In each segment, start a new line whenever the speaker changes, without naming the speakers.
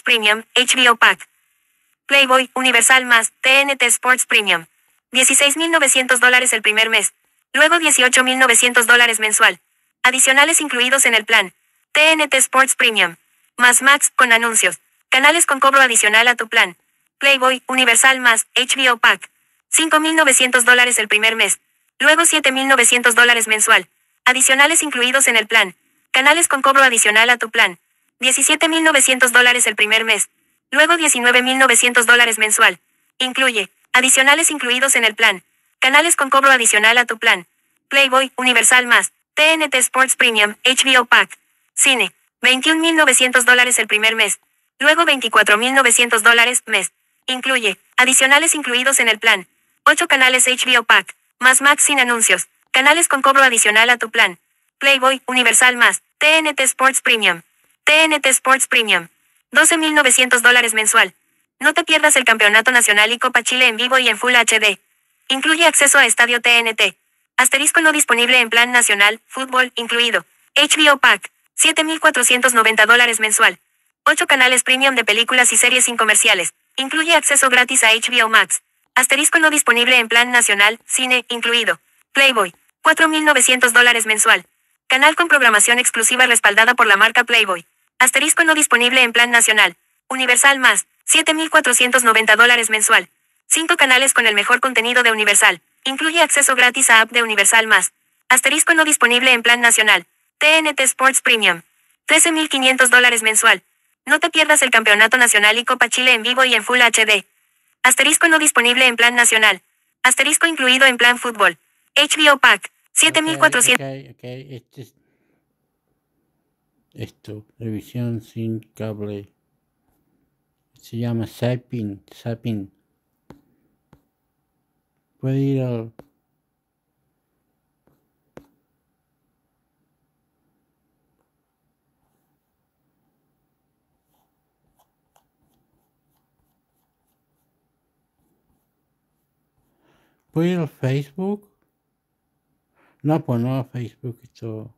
Premium, HBO Pack. Playboy, Universal más, TNT Sports Premium. $16,900 el primer mes. Luego $18,900 mensual. Adicionales incluidos en el plan. TNT Sports Premium. Más Max, con anuncios. Canales con cobro adicional a tu plan. Playboy, Universal más, HBO Pack. $5,900 el primer mes. Luego $7,900 mensual. Adicionales incluidos en el plan. Canales con cobro adicional a tu plan. $17,900 el primer mes. Luego $19,900 mensual. Incluye. Adicionales incluidos en el plan. Canales con cobro adicional a tu plan. Playboy, Universal más, TNT Sports Premium, HBO Pack. Cine. $21,900 el primer mes. Luego $24,900 mes. Incluye. Adicionales incluidos en el plan. 8 canales HBO Pack. Más Max sin anuncios. Canales con cobro adicional a tu plan. Playboy, Universal más, TNT Sports Premium. TNT Sports Premium. $12,900 mensual. No te pierdas el Campeonato Nacional y Copa Chile en vivo y en Full HD. Incluye acceso a Estadio TNT. Asterisco no disponible en plan nacional, fútbol incluido. HBO Pack. $7,490 mensual. 8 canales premium de películas y series sin comerciales. Incluye acceso gratis a HBO Max. Asterisco no disponible en plan nacional, cine incluido. Playboy. $4,900 mensual. Canal con programación exclusiva respaldada por la marca Playboy. Asterisco no disponible en plan nacional. Universal más. $7,490 mensual. 5 canales con el mejor contenido de Universal. Incluye acceso gratis a app de Universal más. Asterisco no disponible en plan nacional. TNT Sports Premium. $13,500 mensual. No te pierdas el Campeonato Nacional y Copa Chile en vivo y en Full HD. Asterisco no disponible en plan nacional. Asterisco incluido en plan fútbol. HBO Pack. $7,400.
Ok. Esto, revisión sin cable. Se llama Zapping. Puede ir al... ¿Puede ir al Facebook? No, pues no a Facebook, esto...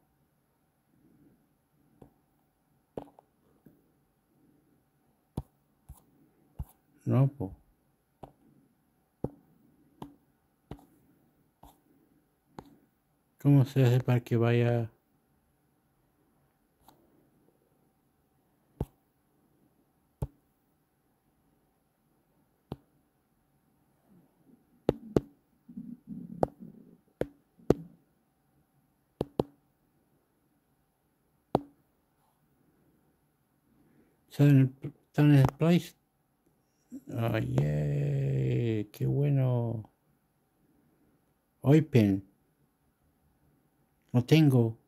No, pues... ¿Cómo se hace para que vaya? Está en el Play. Ay, qué bueno. Open. No tengo.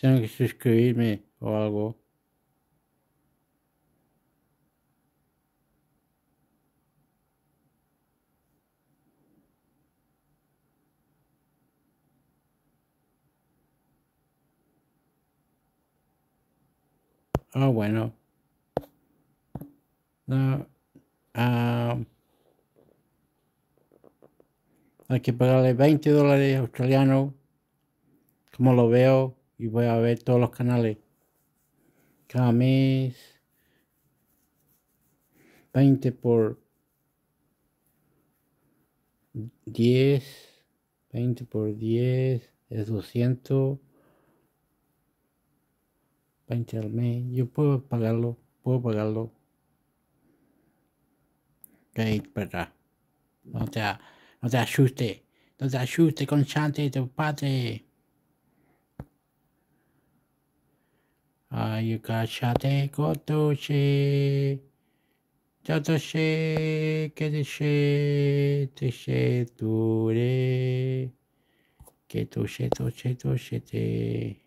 Tengo que suscribirme o algo. Ah, bueno. No, hay que pagarle $20 australianos, como lo veo, y voy a ver todos los canales. Cada mes, 20 por 10, 20 por 10 es 200. 20 al mes. Yo puedo pagarlo. Ok, para acá. No te asustes. No te asustes con chante de tu padre. Ay, cállate, cotoche. Totoche, que te dure. Que toche, te.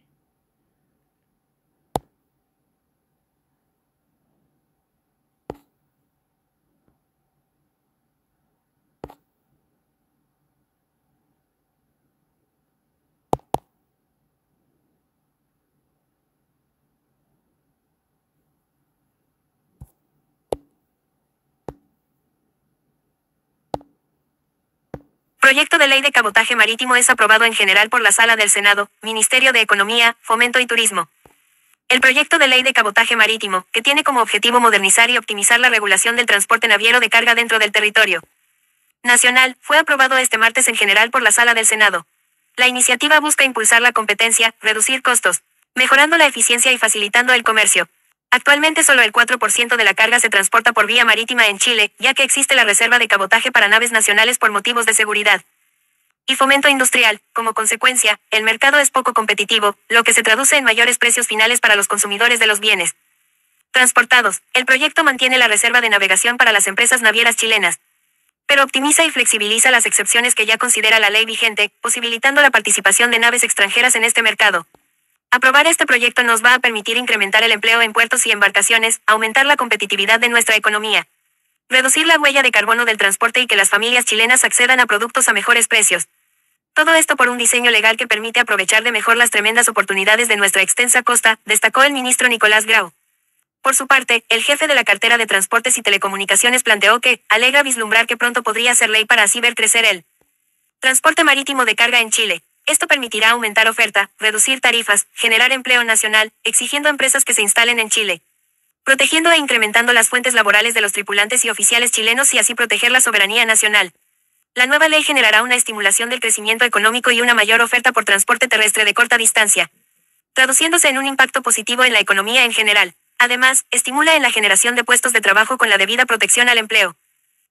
Proyecto de ley de cabotaje marítimo es aprobado en general por la Sala del Senado, Ministerio de Economía, Fomento y Turismo. El proyecto de ley de cabotaje marítimo, que tiene como objetivo modernizar y optimizar la regulación del transporte naviero de carga dentro del territorio nacional, fue aprobado este martes en general por la Sala del Senado. La iniciativa busca impulsar la competencia, reducir costos, mejorando la eficiencia y facilitando el comercio. Actualmente solo el 4% de la carga se transporta por vía marítima en Chile, ya que existe la reserva de cabotaje para naves nacionales por motivos de seguridad y fomento industrial. Como consecuencia, el mercado es poco competitivo, lo que se traduce en mayores precios finales para los consumidores de los bienes transportados. El proyecto mantiene la reserva de navegación para las empresas navieras chilenas, pero optimiza y flexibiliza las excepciones que ya considera la ley vigente, posibilitando la participación de naves extranjeras en este mercado. Aprobar este proyecto nos va a permitir incrementar el empleo en puertos y embarcaciones, aumentar la competitividad de nuestra economía, reducir la huella de carbono del transporte y que las familias chilenas accedan a productos a mejores precios. Todo esto por un diseño legal que permite aprovechar de mejor las tremendas oportunidades de nuestra extensa costa, destacó el ministro Nicolás Grau. Por su parte, el jefe de la cartera de Transportes y Telecomunicaciones planteó que, alegra vislumbrar que pronto podría ser ley para así ver crecer el transporte marítimo de carga en Chile. Esto permitirá aumentar oferta, reducir tarifas, generar empleo nacional, exigiendo a empresas que se instalen en Chile, protegiendo e incrementando las fuentes laborales de los tripulantes y oficiales chilenos y así proteger la soberanía nacional. La nueva ley generará una estimulación del crecimiento económico y una mayor oferta por transporte terrestre de corta distancia, traduciéndose en un impacto positivo en la economía en general. Además, estimula en la generación de puestos de trabajo con la debida protección al empleo,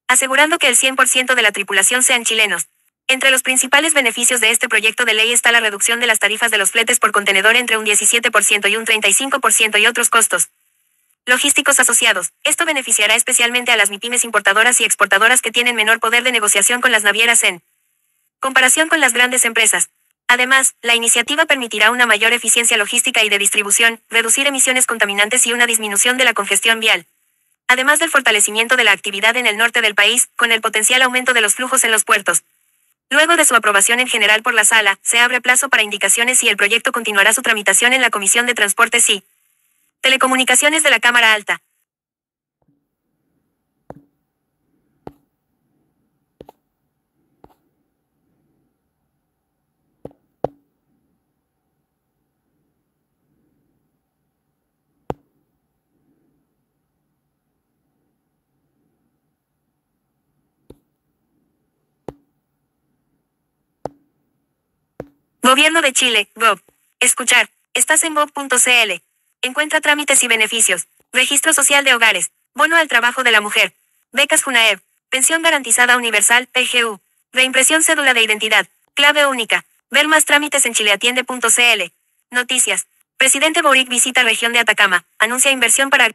asegurando que el 100% de la tripulación sean chilenos. Entre los principales beneficios de este proyecto de ley está la reducción de las tarifas de los fletes por contenedor entre un 17% y un 35% y otros costos logísticos asociados. Esto beneficiará especialmente a las MIPYMES importadoras y exportadoras que tienen menor poder de negociación con las navieras en comparación con las grandes empresas. Además, la iniciativa permitirá una mayor eficiencia logística y de distribución, reducir emisiones contaminantes y una disminución de la congestión vial, además del fortalecimiento de la actividad en el norte del país, con el potencial aumento de los flujos en los puertos. Luego de su aprobación en general por la Sala, se abre plazo para indicaciones y el proyecto continuará su tramitación en la Comisión de Transportes y Telecomunicaciones de la Cámara Alta. Gobierno de Chile, Gov. Escuchar. Estás en gov.cl. Encuentra trámites y beneficios. Registro social de hogares. Bono al trabajo de la mujer. Becas Junaev. Pensión garantizada universal, PGU. Reimpresión cédula de identidad. Clave única. Ver más trámites en chileatiende.cl. Noticias. Presidente Boric visita región de Atacama. Anuncia inversión para...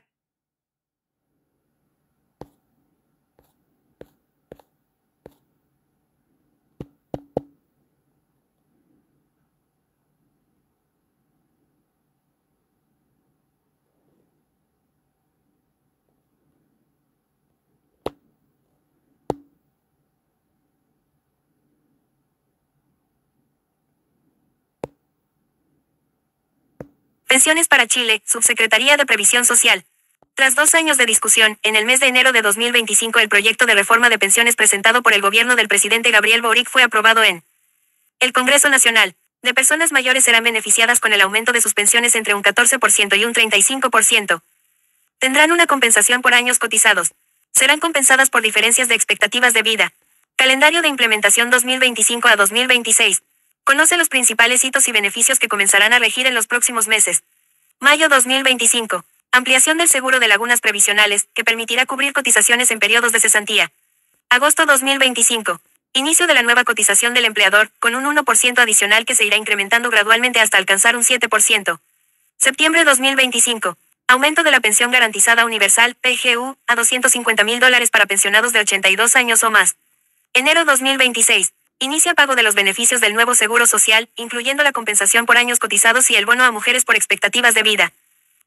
Pensiones para Chile, Subsecretaría de Previsión Social. Tras 2 años de discusión, en el mes de enero de 2025 el proyecto de reforma de pensiones presentado por el gobierno del presidente Gabriel Boric fue aprobado en el Congreso Nacional. De personas mayores serán beneficiadas con el aumento de sus pensiones entre un 14% y un 35%. Tendrán una compensación por años cotizados. Serán compensadas por diferencias de expectativas de vida. Calendario de implementación 2025 a 2026. Conoce los principales hitos y beneficios que comenzarán a regir en los próximos meses. Mayo 2025. Ampliación del seguro de lagunas previsionales, que permitirá cubrir cotizaciones en periodos de cesantía. Agosto 2025. Inicio de la nueva cotización del empleador, con un 1% adicional que se irá incrementando gradualmente hasta alcanzar un 7%. Septiembre 2025. Aumento de la pensión garantizada universal, PGU, a $250,000 para pensionados de 82 años o más. Enero 2026. Inicia pago de los beneficios del nuevo seguro social, incluyendo la compensación por años cotizados y el bono a mujeres por expectativas de vida.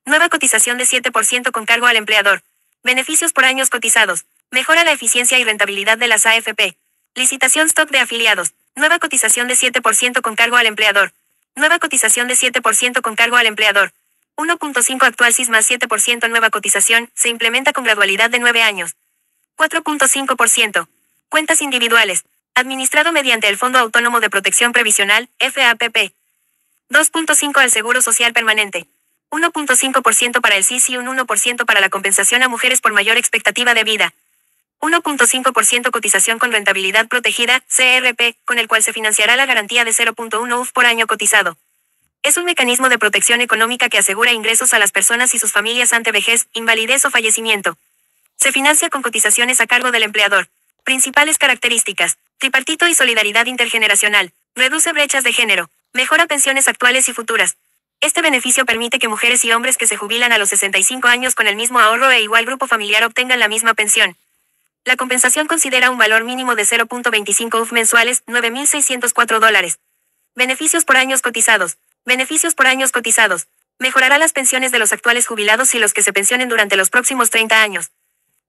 Nueva cotización de 7% con cargo al empleador. Beneficios por años cotizados. Mejora la eficiencia y rentabilidad de las AFP. Licitación stock de afiliados. Nueva cotización de 7% con cargo al empleador. Nueva cotización de 7% con cargo al empleador. 1.5 actual SIS más 7% nueva cotización, se implementa con gradualidad de 9 años. 4.5%. Cuentas individuales. Administrado mediante el Fondo Autónomo de Protección Previsional, FAPP. 2.5 al Seguro Social Permanente. 1.5% para el SIS y un 1% para la compensación a mujeres por mayor expectativa de vida. 1.5% cotización con rentabilidad protegida, CRP, con el cual se financiará la garantía de 0.1 UF por año cotizado. Es un mecanismo de protección económica que asegura ingresos a las personas y sus familias ante vejez, invalidez o fallecimiento. Se financia con cotizaciones a cargo del empleador. Principales características. Tripartito y solidaridad intergeneracional. Reduce brechas de género. Mejora pensiones actuales y futuras. Este beneficio permite que mujeres y hombres que se jubilan a los 65 años con el mismo ahorro e igual grupo familiar obtengan la misma pensión. La compensación considera un valor mínimo de 0.25 UF mensuales, $9,604. Beneficios por años cotizados. Beneficios por años cotizados. Mejorará las pensiones de los actuales jubilados y los que se pensionen durante los próximos 30 años.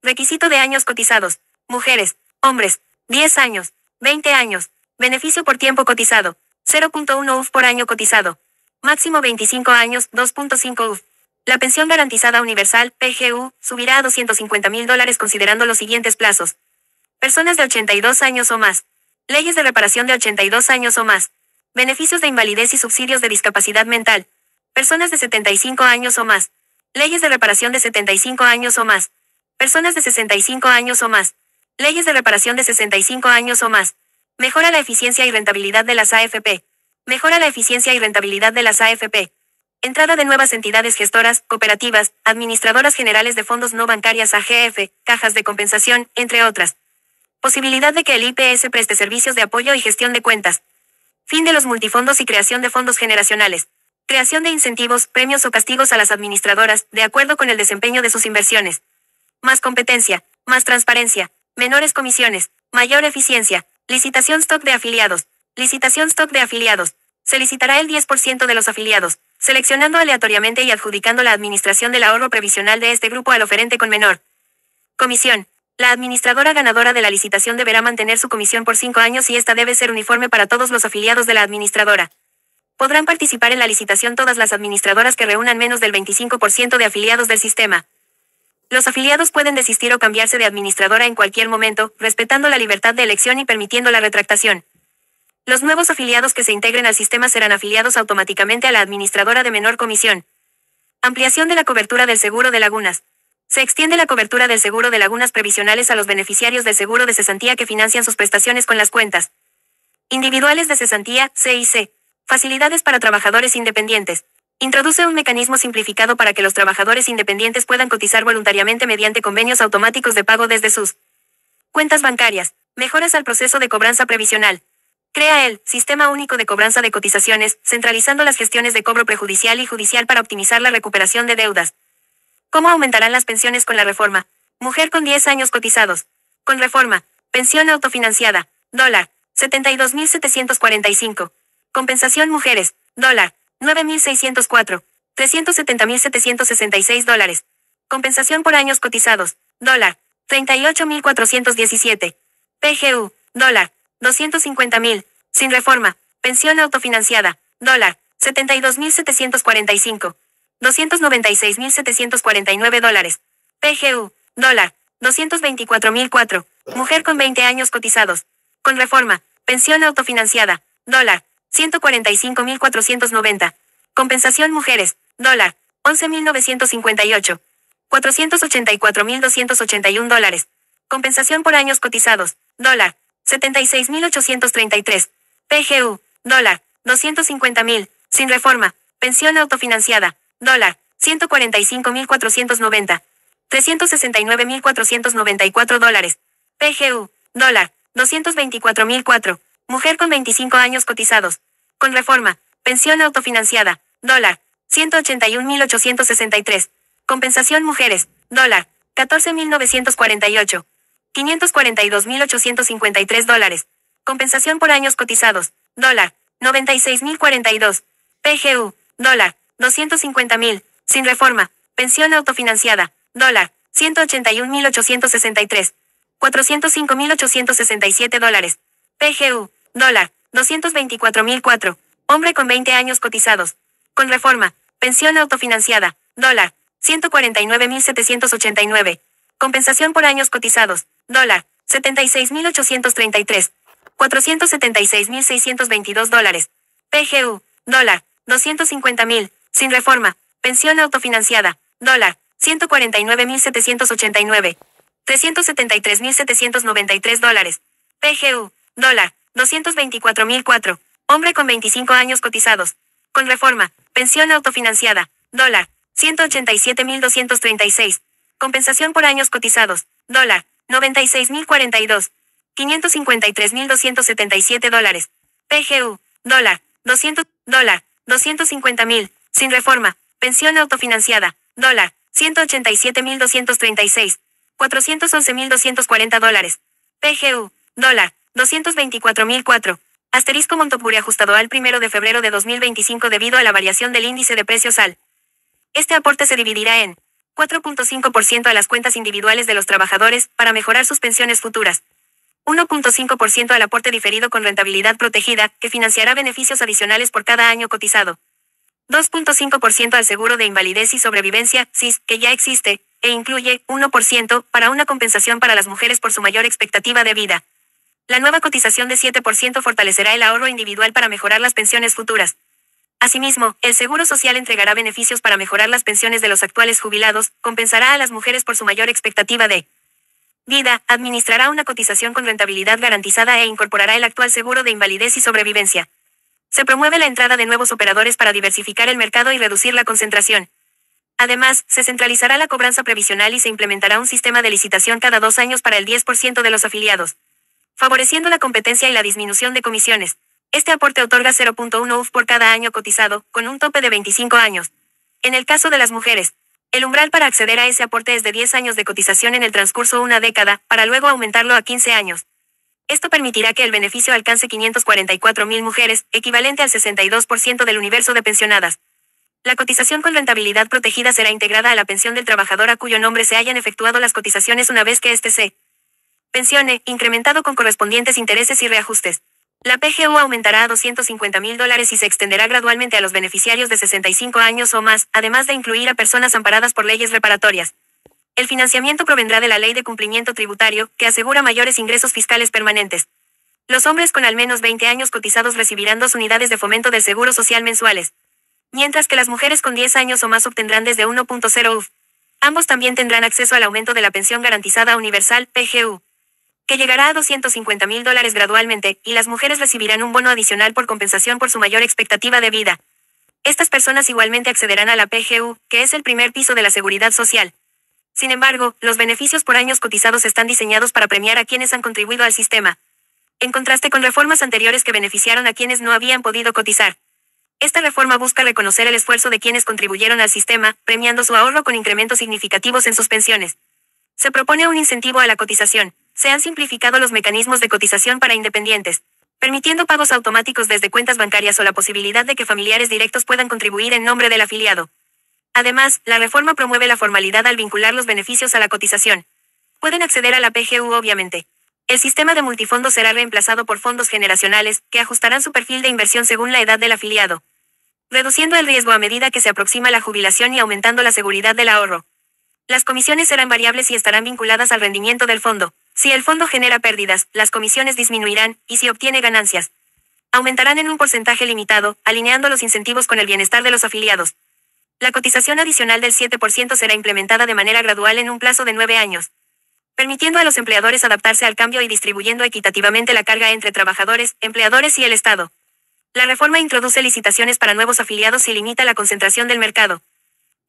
Requisito de años cotizados. Mujeres, hombres, 10 años, 20 años. Beneficio por tiempo cotizado. 0.1 UF por año cotizado. Máximo 25 años, 2.5 UF. La pensión garantizada universal, PGU, subirá a $250,000 considerando los siguientes plazos. Personas de 82 años o más. Leyes de reparación de 82 años o más. Beneficios de invalidez y subsidios de discapacidad mental. Personas de 75 años o más. Leyes de reparación de 75 años o más. Personas de 65 años o más. Leyes de reparación de 65 años o más. Mejora la eficiencia y rentabilidad de las AFP. Mejora la eficiencia y rentabilidad de las AFP. Entrada de nuevas entidades gestoras, cooperativas, administradoras generales de fondos no bancarias AGF, cajas de compensación, entre otras. Posibilidad de que el IPS preste servicios de apoyo y gestión de cuentas. Fin de los multifondos y creación de fondos generacionales. Creación de incentivos, premios o castigos a las administradoras, de acuerdo con el desempeño de sus inversiones. Más competencia, más transparencia, menores comisiones, mayor eficiencia. Licitación stock de afiliados. Licitación stock de afiliados. Se licitará el 10% de los afiliados, seleccionando aleatoriamente y adjudicando la administración del ahorro previsional de este grupo al oferente con menor comisión. La administradora ganadora de la licitación deberá mantener su comisión por 5 años y esta debe ser uniforme para todos los afiliados de la administradora. Podrán participar en la licitación todas las administradoras que reúnan menos del 25% de afiliados del sistema. Los afiliados pueden desistir o cambiarse de administradora en cualquier momento, respetando la libertad de elección y permitiendo la retractación. Los nuevos afiliados que se integren al sistema serán afiliados automáticamente a la administradora de menor comisión. Ampliación de la cobertura del seguro de lagunas. Se extiende la cobertura del seguro de lagunas previsionales a los beneficiarios del seguro de cesantía que financian sus prestaciones con las cuentas individuales de cesantía, CIC. Facilidades para trabajadores independientes. Introduce un mecanismo simplificado para que los trabajadores independientes puedan cotizar voluntariamente mediante convenios automáticos de pago desde sus cuentas bancarias. Mejoras al proceso de cobranza previsional. Crea el Sistema Único de Cobranza de Cotizaciones, centralizando las gestiones de cobro prejudicial y judicial para optimizar la recuperación de deudas. ¿Cómo aumentarán las pensiones con la reforma? Mujer con 10 años cotizados. Con reforma. Pensión autofinanciada. Dólar. 72,745. Compensación mujeres. Dólar. 9,604. 370,766 dólares. Compensación por años cotizados. Dólar. 38,417. PGU. Dólar. 250,000. Sin reforma. Pensión autofinanciada. Dólar. 72,745. 296,749 dólares. PGU. Dólar. 224,004. Mujer con 20 años cotizados. Con reforma. Pensión autofinanciada. Dólar. 145,490. Compensación mujeres. Dólar. 11,958. 484,281 dólares. Compensación por años cotizados. Dólar. 76.833. PGU, dólar, 250.000, sin reforma. Pensión autofinanciada, dólar, 145.490. 369.494 dólares. PGU, dólar, 224.004. Mujer con 25 años cotizados. Con reforma. Pensión autofinanciada, dólar, 181.863. Compensación mujeres, dólar, 14.948. 542.853 dólares. Compensación por años cotizados, dólar, 96.042. PGU, dólar, 250.000, sin reforma. Pensión autofinanciada, dólar, 181.863. 405.867 dólares. PGU, dólar, 224.004. Hombre con 20 años cotizados. Con reforma. Pensión autofinanciada, dólar, 149.789. Compensación por años cotizados, dólar, 76.833. 476.622 dólares. PGU, dólar, 250.000, sin reforma. Pensión autofinanciada, dólar, 149.789. 373.793 dólares. PGU, dólar, 224.004. Hombre con 25 años cotizados. Con reforma. Pensión autofinanciada, dólar, 187.236. Compensación por años cotizados, dólar, 96.042. 553.277 dólares. PGU, dólar, 250.000, sin reforma. Pensión autofinanciada, dólar, 187.236. 411.240 dólares. PGU, dólar, 224.004. Asterisco Montopuri ajustado al 1 de febrero de 2025 debido a la variación del índice de precios al. Este aporte se dividirá en 4.5% a las cuentas individuales de los trabajadores, para mejorar sus pensiones futuras. 1.5% al aporte diferido con rentabilidad protegida, que financiará beneficios adicionales por cada año cotizado. 2.5% al seguro de invalidez y sobrevivencia, SIS, que ya existe, e incluye 1% para una compensación para las mujeres por su mayor expectativa de vida. La nueva cotización de 7% fortalecerá el ahorro individual para mejorar las pensiones futuras. Asimismo, el Seguro Social entregará beneficios para mejorar las pensiones de los actuales jubilados, compensará a las mujeres por su mayor expectativa de vida, administrará una cotización con rentabilidad garantizada e incorporará el actual seguro de invalidez y sobrevivencia. Se promueve la entrada de nuevos operadores para diversificar el mercado y reducir la concentración. Además, se centralizará la cobranza previsional y se implementará un sistema de licitación cada 2 años para el 10% de los afiliados, favoreciendo la competencia y la disminución de comisiones. Este aporte otorga 0.1 UF por cada año cotizado, con un tope de 25 años. En el caso de las mujeres, el umbral para acceder a ese aporte es de 10 años de cotización en el transcurso de una década, para luego aumentarlo a 15 años. Esto permitirá que el beneficio alcance 544.000 mujeres, equivalente al 62% del universo de pensionadas. La cotización con rentabilidad protegida será integrada a la pensión del trabajador a cuyo nombre se hayan efectuado las cotizaciones una vez que éste se pensione, incrementado con correspondientes intereses y reajustes. La PGU aumentará a 250.000 dólares y se extenderá gradualmente a los beneficiarios de 65 años o más, además de incluir a personas amparadas por leyes reparatorias. El financiamiento provendrá de la Ley de Cumplimiento Tributario, que asegura mayores ingresos fiscales permanentes. Los hombres con al menos 20 años cotizados recibirán 2 unidades de fomento del Seguro Social mensuales, mientras que las mujeres con 10 años o más obtendrán desde 1.0 UF. Ambos también tendrán acceso al aumento de la pensión garantizada universal, PGU, que llegará a 250.000 dólares gradualmente, y las mujeres recibirán un bono adicional por compensación por su mayor expectativa de vida. Estas personas igualmente accederán a la PGU, que es el primer piso de la seguridad social. Sin embargo, los beneficios por años cotizados están diseñados para premiar a quienes han contribuido al sistema, en contraste con reformas anteriores que beneficiaron a quienes no habían podido cotizar. Esta reforma busca reconocer el esfuerzo de quienes contribuyeron al sistema, premiando su ahorro con incrementos significativos en sus pensiones. Se propone un incentivo a la cotización. Se han simplificado los mecanismos de cotización para independientes, permitiendo pagos automáticos desde cuentas bancarias o la posibilidad de que familiares directos puedan contribuir en nombre del afiliado. Además, la reforma promueve la formalidad al vincular los beneficios a la cotización. Pueden acceder a la PGU obviamente. El sistema de multifondos será reemplazado por fondos generacionales, que ajustarán su perfil de inversión según la edad del afiliado, reduciendo el riesgo a medida que se aproxima la jubilación y aumentando la seguridad del ahorro. Las comisiones serán variables y estarán vinculadas al rendimiento del fondo. Si el fondo genera pérdidas, las comisiones disminuirán, y si obtiene ganancias, aumentarán en un porcentaje limitado, alineando los incentivos con el bienestar de los afiliados. La cotización adicional del 7% será implementada de manera gradual en un plazo de 9 años. permitiendo a los empleadores adaptarse al cambio y distribuyendo equitativamente la carga entre trabajadores, empleadores y el Estado. La reforma introduce licitaciones para nuevos afiliados y limita la concentración del mercado.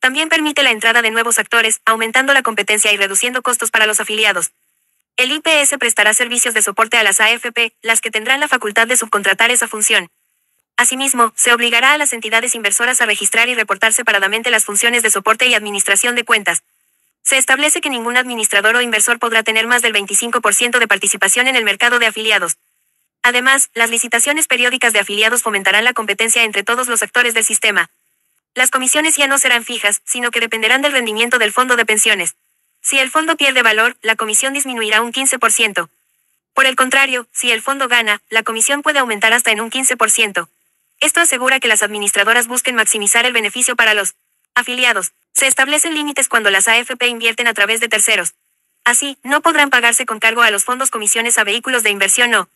También permite la entrada de nuevos actores, aumentando la competencia y reduciendo costos para los afiliados. El IPS prestará servicios de soporte a las AFP, las que tendrán la facultad de subcontratar esa función. Asimismo, se obligará a las entidades inversoras a registrar y reportar separadamente las funciones de soporte y administración de cuentas. Se establece que ningún administrador o inversor podrá tener más del 25% de participación en el mercado de afiliados. Además, las licitaciones periódicas de afiliados fomentarán la competencia entre todos los actores del sistema. Las comisiones ya no serán fijas, sino que dependerán del rendimiento del fondo de pensiones. Si el fondo pierde valor, la comisión disminuirá un 15%. Por el contrario, si el fondo gana, la comisión puede aumentar hasta en un 15%. Esto asegura que las administradoras busquen maximizar el beneficio para los afiliados. Se establecen límites cuando las AFP invierten a través de terceros. Así, no podrán pagarse con cargo a los fondos comisiones a vehículos de inversión o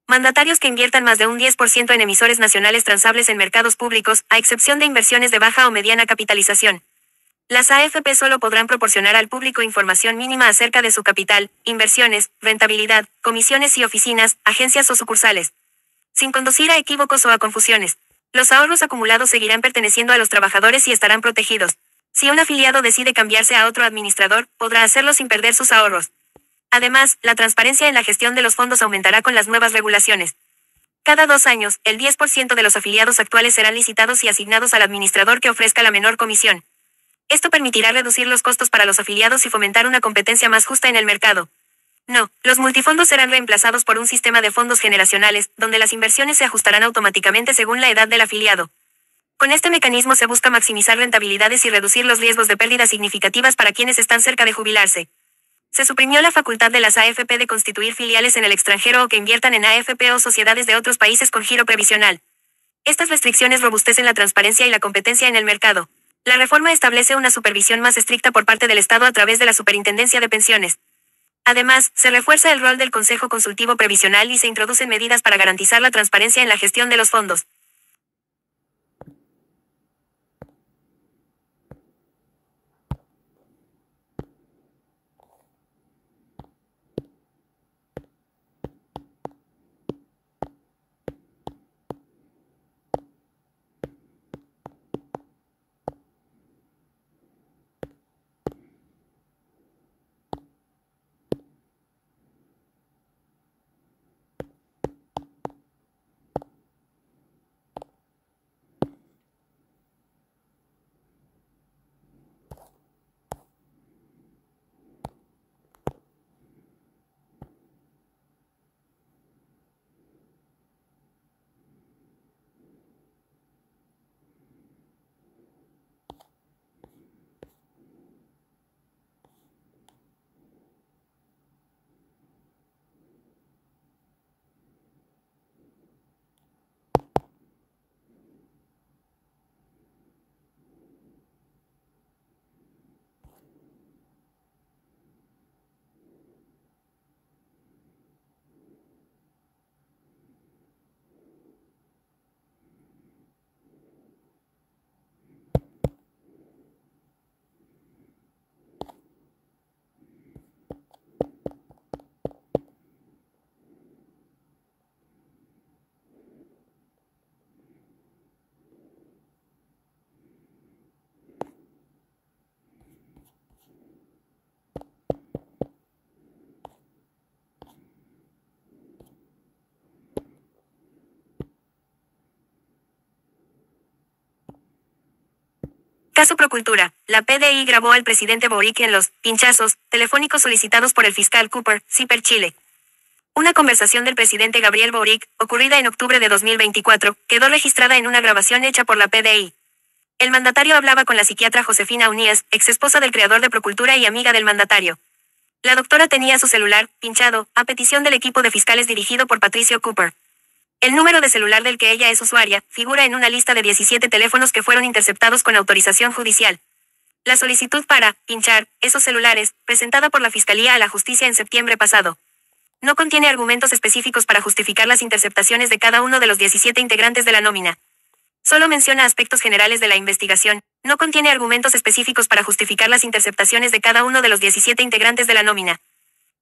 mandatarios que inviertan más de un 10% en emisores nacionales transables en mercados públicos, a excepción de inversiones de baja o mediana capitalización. Las AFP solo podrán proporcionar al público información mínima acerca de su capital, inversiones, rentabilidad, comisiones y oficinas, agencias o sucursales, sin conducir a equívocos o a confusiones. Los ahorros acumulados seguirán perteneciendo a los trabajadores y estarán protegidos. Si un afiliado decide cambiarse a otro administrador, podrá hacerlo sin perder sus ahorros. Además, la transparencia en la gestión de los fondos aumentará con las nuevas regulaciones. Cada 2 años, el 10% de los afiliados actuales serán licitados y asignados al administrador que ofrezca la menor comisión. Esto permitirá reducir los costos para los afiliados y fomentar una competencia más justa en el mercado. No, los multifondos serán reemplazados por un sistema de fondos generacionales, donde las inversiones se ajustarán automáticamente según la edad del afiliado. Con este mecanismo se busca maximizar rentabilidades y reducir los riesgos de pérdidas significativas para quienes están cerca de jubilarse. Se suprimió la facultad de las AFP de constituir filiales en el extranjero o que inviertan en AFP o sociedades de otros países con giro previsional. Estas restricciones robustecen la transparencia y la competencia en el mercado. La reforma establece una supervisión más estricta por parte del Estado a través de la Superintendencia de Pensiones. Además, se refuerza el rol del Consejo Consultivo Previsional y se introducen medidas para garantizar la transparencia en la gestión de los fondos. Caso Procultura. La PDI grabó al presidente Boric en los pinchazos telefónicos solicitados por el fiscal Cooper, CIPER Chile. Una conversación del presidente Gabriel Boric, ocurrida en octubre de 2024, quedó registrada en una grabación hecha por la PDI. El mandatario hablaba con la psiquiatra Josefina Unías, exesposa del creador de Procultura y amiga del mandatario. La doctora tenía su celular pinchado, a petición del equipo de fiscales dirigido por Patricio Cooper. El número de celular del que ella es usuaria figura en una lista de 17 teléfonos que fueron interceptados con autorización judicial. La solicitud para pinchar esos celulares, presentada por la Fiscalía a la Justicia en septiembre pasado, no contiene argumentos específicos para justificar las interceptaciones de cada uno de los 17 integrantes de la nómina. Solo menciona aspectos generales de la investigación, no contiene argumentos específicos para justificar las interceptaciones de cada uno de los 17 integrantes de la nómina.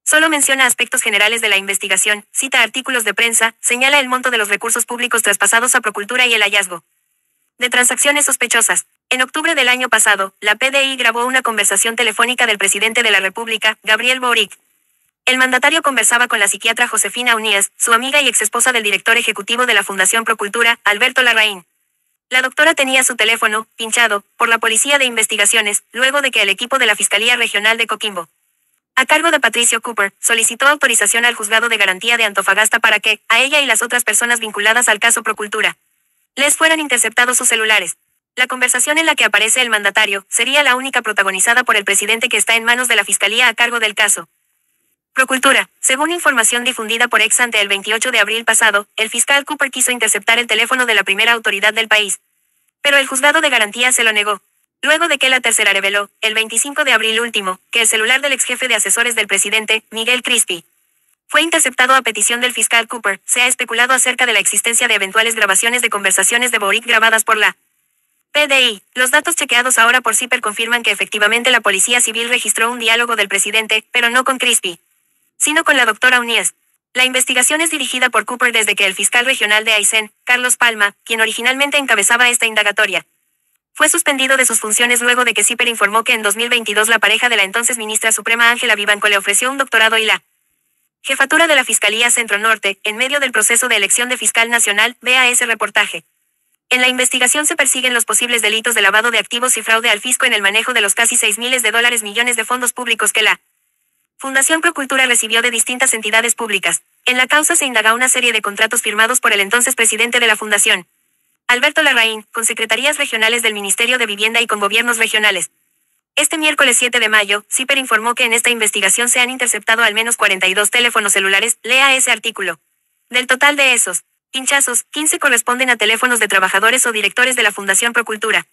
Solo menciona aspectos generales de la investigación, cita artículos de prensa, señala el monto de los recursos públicos traspasados a Procultura y el hallazgo de transacciones sospechosas. En octubre del año pasado, la PDI grabó una conversación telefónica del presidente de la República, Gabriel Boric. El mandatario conversaba con la psiquiatra Josefina Unías, su amiga y exesposa del director ejecutivo de la Fundación Procultura, Alberto Larraín. La doctora tenía su teléfono pinchado por la Policía de Investigaciones, luego de que el equipo de la Fiscalía Regional de Coquimbo, a cargo de Patricio Cooper, solicitó autorización al Juzgado de Garantía de Antofagasta para que, a ella y las otras personas vinculadas al caso Procultura, les fueran interceptados sus celulares. La conversación en la que aparece el mandatario sería la única protagonizada por el presidente que está en manos de la Fiscalía a cargo del caso Procultura. Según información difundida por Ex ante el 28 de abril pasado, el fiscal Cooper quiso interceptar el teléfono de la primera autoridad del país, pero el Juzgado de Garantía se lo negó. Luego de que la tercera reveló, el 25 de abril último, que el celular del ex jefe de asesores del presidente, Miguel Crispi, fue interceptado a petición del fiscal Cooper, se ha especulado acerca de la existencia de eventuales grabaciones de conversaciones de Boric grabadas por la PDI. Los datos chequeados ahora por CIPER confirman que efectivamente la Policía Civil registró un diálogo del presidente, pero no con Crispi, sino con la doctora Unías. La investigación es dirigida por Cooper desde que el fiscal regional de Aysén, Carlos Palma, quien originalmente encabezaba esta indagatoria, fue suspendido de sus funciones luego de que CIPER informó que en 2022 la pareja de la entonces ministra suprema Ángela Vivanco le ofreció un doctorado y la jefatura de la Fiscalía Centro Norte, en medio del proceso de elección de fiscal nacional. Vea ese reportaje. En la investigación se persiguen los posibles delitos de lavado de activos y fraude al fisco en el manejo de los casi 6 miles de dólares millones de fondos públicos que la Fundación Procultura recibió de distintas entidades públicas. En la causa se indaga una serie de contratos firmados por el entonces presidente de la Fundación, Alberto Larraín, con secretarías regionales del Ministerio de Vivienda y con gobiernos regionales. Este miércoles 7 de mayo, CIPER informó que en esta investigación se han interceptado al menos 42 teléfonos celulares. Lea ese artículo. Del total de esos pinchazos, 15 corresponden a teléfonos de trabajadores o directores de la Fundación Procultura.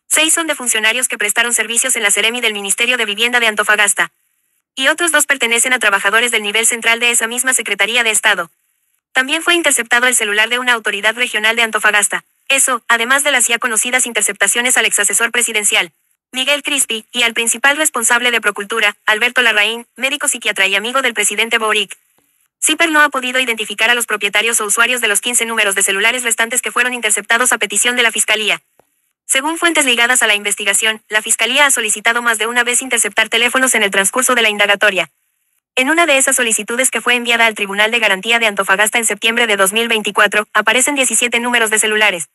6 son de funcionarios que prestaron servicios en la Seremi del Ministerio de Vivienda de Antofagasta. Y otros 2 pertenecen a trabajadores del nivel central de esa misma Secretaría de Estado. También fue interceptado el celular de una autoridad regional de Antofagasta. Eso, además de las ya conocidas interceptaciones al exasesor presidencial, Miguel Crispi, y al principal responsable de Procultura, Alberto Larraín, médico psiquiatra y amigo del presidente Boric. CIPER no ha podido identificar a los propietarios o usuarios de los 15 números de celulares restantes que fueron interceptados a petición de la Fiscalía. Según fuentes ligadas a la investigación, la Fiscalía ha solicitado más de una vez interceptar teléfonos en el transcurso de la indagatoria. En una de esas solicitudes que fue enviada al Tribunal de Garantía de Antofagasta en septiembre de 2024, aparecen 17 números de celulares.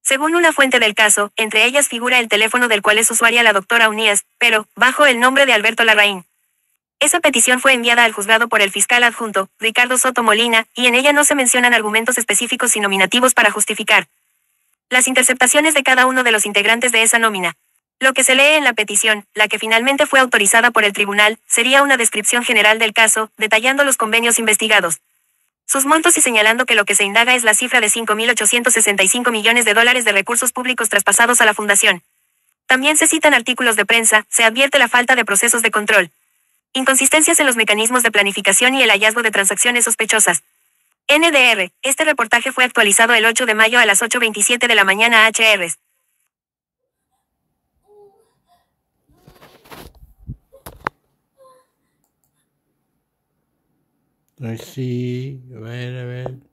Según una fuente del caso, entre ellas figura el teléfono del cual es usuaria la doctora Unías, pero, bajo el nombre de Alberto Larraín. Esa petición fue enviada al juzgado por el fiscal adjunto, Ricardo Soto Molina, y en ella no se mencionan argumentos específicos y nominativos para justificar las interceptaciones de cada uno de los integrantes de esa nómina. Lo que se lee en la petición, la que finalmente fue autorizada por el tribunal, sería una descripción general del caso, detallando los convenios investigados, sus montos y señalando que lo que se indaga es la cifra de 5.865 millones de dólares de recursos públicos traspasados a la fundación. También se citan artículos de prensa, se advierte la falta de procesos de control, inconsistencias en los mecanismos de planificación y el hallazgo de transacciones sospechosas. NDR, este reportaje fue actualizado el 8 de mayo a las 8:27 de la mañana HR.
Pues sí, a ver, a ver.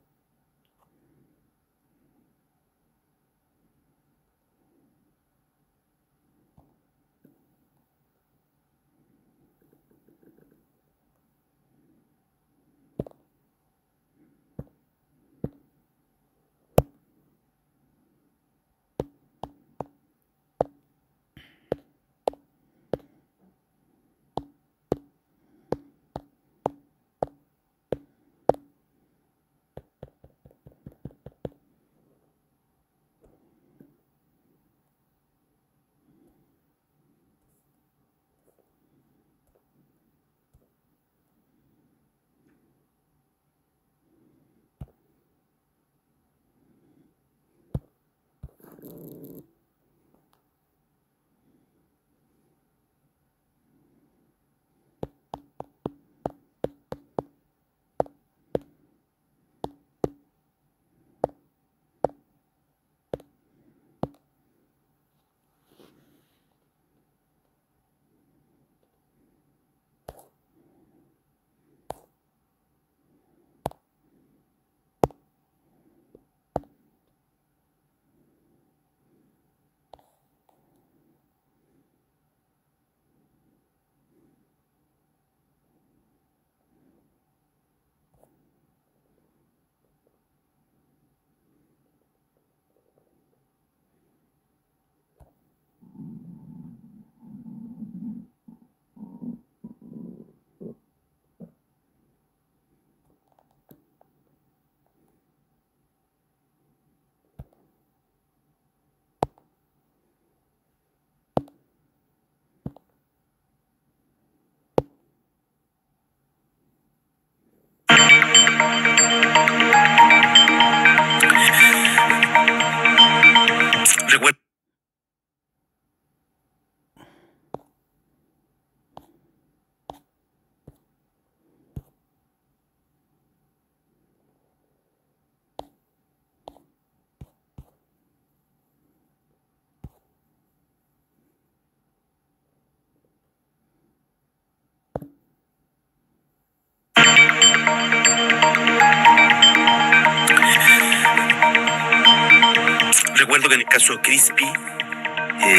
recuerdo que en el caso Crispy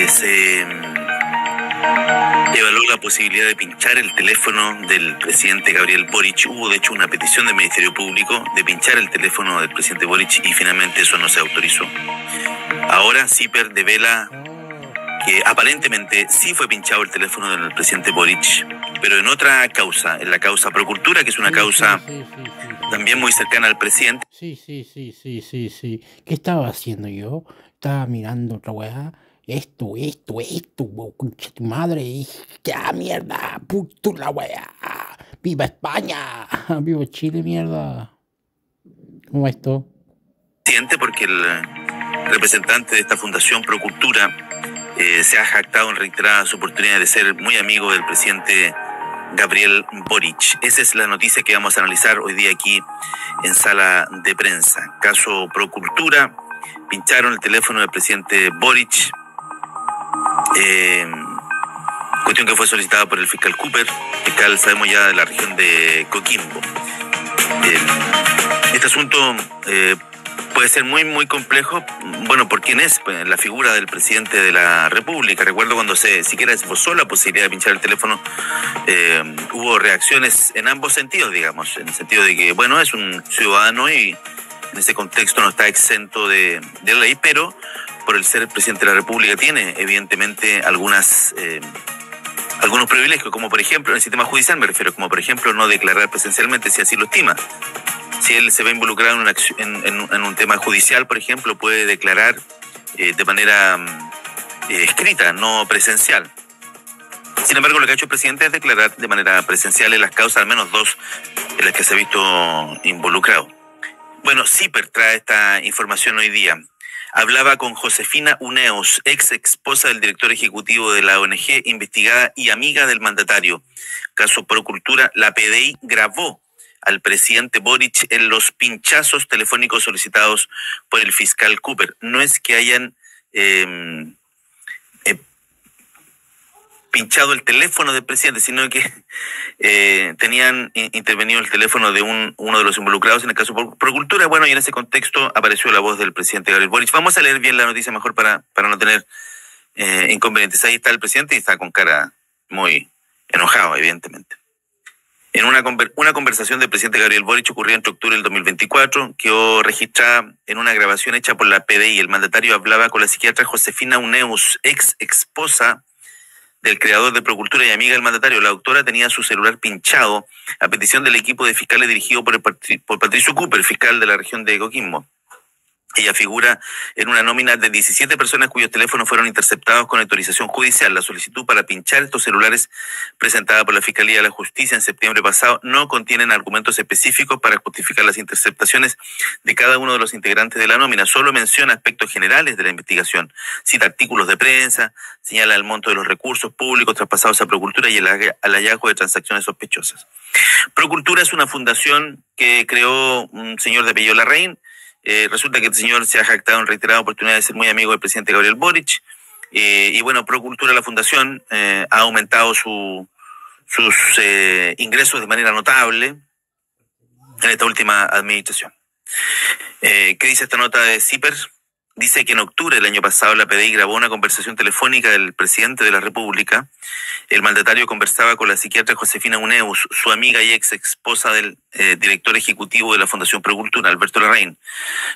se evaluó la posibilidad de pinchar el teléfono del presidente Gabriel Boric. Hubo de hecho una petición del Ministerio Público de pinchar el teléfono del presidente Boric y finalmente eso no se autorizó. Ahora CIPER devela que aparentemente sí fue pinchado el teléfono del presidente Boric, pero en otra causa, en la causa Procultura, que es una causa también muy cercana al presidente.
Sí. ¿Qué estaba haciendo yo? Estaba mirando otra weá. Esto, concha tu madre. ¡Qué mierda! ¡Puto la weá! ¡Viva España! ¡Viva Chile, mierda! ¿Cómo es esto?
Porque el representante de esta fundación Procultura se ha jactado en reiteradas oportunidades de ser muy amigo del presidente Gabriel Boric. Esa es la noticia que vamos a analizar hoy día aquí en Sala de Prensa. Caso Procultura, pincharon el teléfono del presidente Boric, cuestión que fue solicitada por el fiscal Cooper, fiscal sabemos ya de la región de Coquimbo. Este asunto puede ser muy complejo, bueno, por quién es, pues, la figura del presidente de la República. Recuerdo cuando se siquiera esbozó la posibilidad de pinchar el teléfono, hubo reacciones en ambos sentidos, digamos, en el sentido de que, bueno, es un ciudadano y en ese contexto no está exento de la ley, pero por el ser presidente de la República tiene evidentemente algunos privilegios, como por ejemplo en el sistema judicial me refiero, como por ejemplo no declarar presencialmente si así lo estima. Si él se ve involucrado en un tema judicial, por ejemplo, puede declarar de manera escrita, no presencial. Sin embargo, lo que ha hecho el presidente es declarar de manera presencial en las causas, al menos dos en las que se ha visto involucrado. Bueno, CIPER trae esta información hoy día. Hablaba con Josefina Uneos, ex esposa del director ejecutivo de la ONG, investigada y amiga del mandatario. Caso Procultura, la PDI grabó al presidente Boric en los pinchazos telefónicos solicitados por el fiscal Cooper. No es que hayan pinchado el teléfono del presidente, sino que tenían intervenido el teléfono de uno de los involucrados en el caso Procultura. Bueno, y en ese contexto apareció la voz del presidente Gabriel Boric. Vamos a leer bien la noticia mejor para no tener inconvenientes. Ahí está el presidente y está con cara muy enojado, evidentemente. En una conversación del presidente Gabriel Boric ocurrió entre octubre del 2024, quedó registrada en una grabación hecha por la PDI. El mandatario hablaba con la psiquiatra Josefina Uneus, ex esposa del creador de Procultura y amiga del mandatario. La doctora tenía su celular pinchado a petición del equipo de fiscales dirigido por Patricio Cooper, fiscal de la región de Coquimbo. Ella figura en una nómina de 17 personas cuyos teléfonos fueron interceptados con autorización judicial. La solicitud para pinchar estos celulares presentada por la Fiscalía de la Justicia en septiembre pasado no contienen argumentos específicos para justificar las interceptaciones de cada uno de los integrantes de la nómina. Solo menciona aspectos generales de la investigación. Cita artículos de prensa, señala el monto de los recursos públicos traspasados a Procultura y el hallazgo de transacciones sospechosas. Procultura es una fundación que creó un señor de apellido Larraín. Resulta que este señor se ha jactado en reiteradas oportunidades de ser muy amigo del presidente Gabriel Boric. Y bueno, Procultura, la fundación, ha aumentado sus ingresos de manera notable en esta última administración. ¿Qué dice esta nota de CIPER? Dice que en octubre del año pasado la PDI grabó una conversación telefónica del presidente de la República. El mandatario conversaba con la psiquiatra Josefina Uneus, su amiga y ex esposa del director ejecutivo de la Fundación Procultura, Alberto Larraín.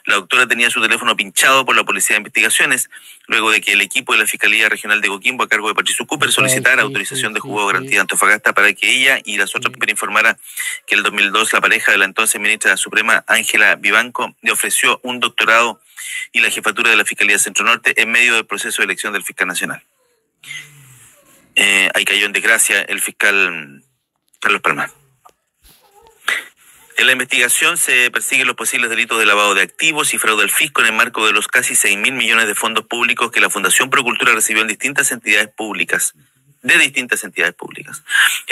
La doctora tenía su teléfono pinchado por la Policía de Investigaciones, luego de que el equipo de la Fiscalía Regional de Coquimbo, a cargo de Patricio Cooper, solicitara autorización de juzgado de garantía de Antofagasta para que ella y las otras informara que en el 2002 la pareja de la entonces ministra de la Suprema, Ángela Vivanco, le ofreció un doctorado y la jefatura de la Fiscalía Centro Norte en medio del proceso de elección del fiscal nacional. Ahí cayó en desgracia el fiscal Carlos Palmar. En la investigación se persiguen los posibles delitos de lavado de activos y fraude al fisco en el marco de los casi 6.000 millones de fondos públicos que la Fundación Procultura recibió en distintas entidades públicas. En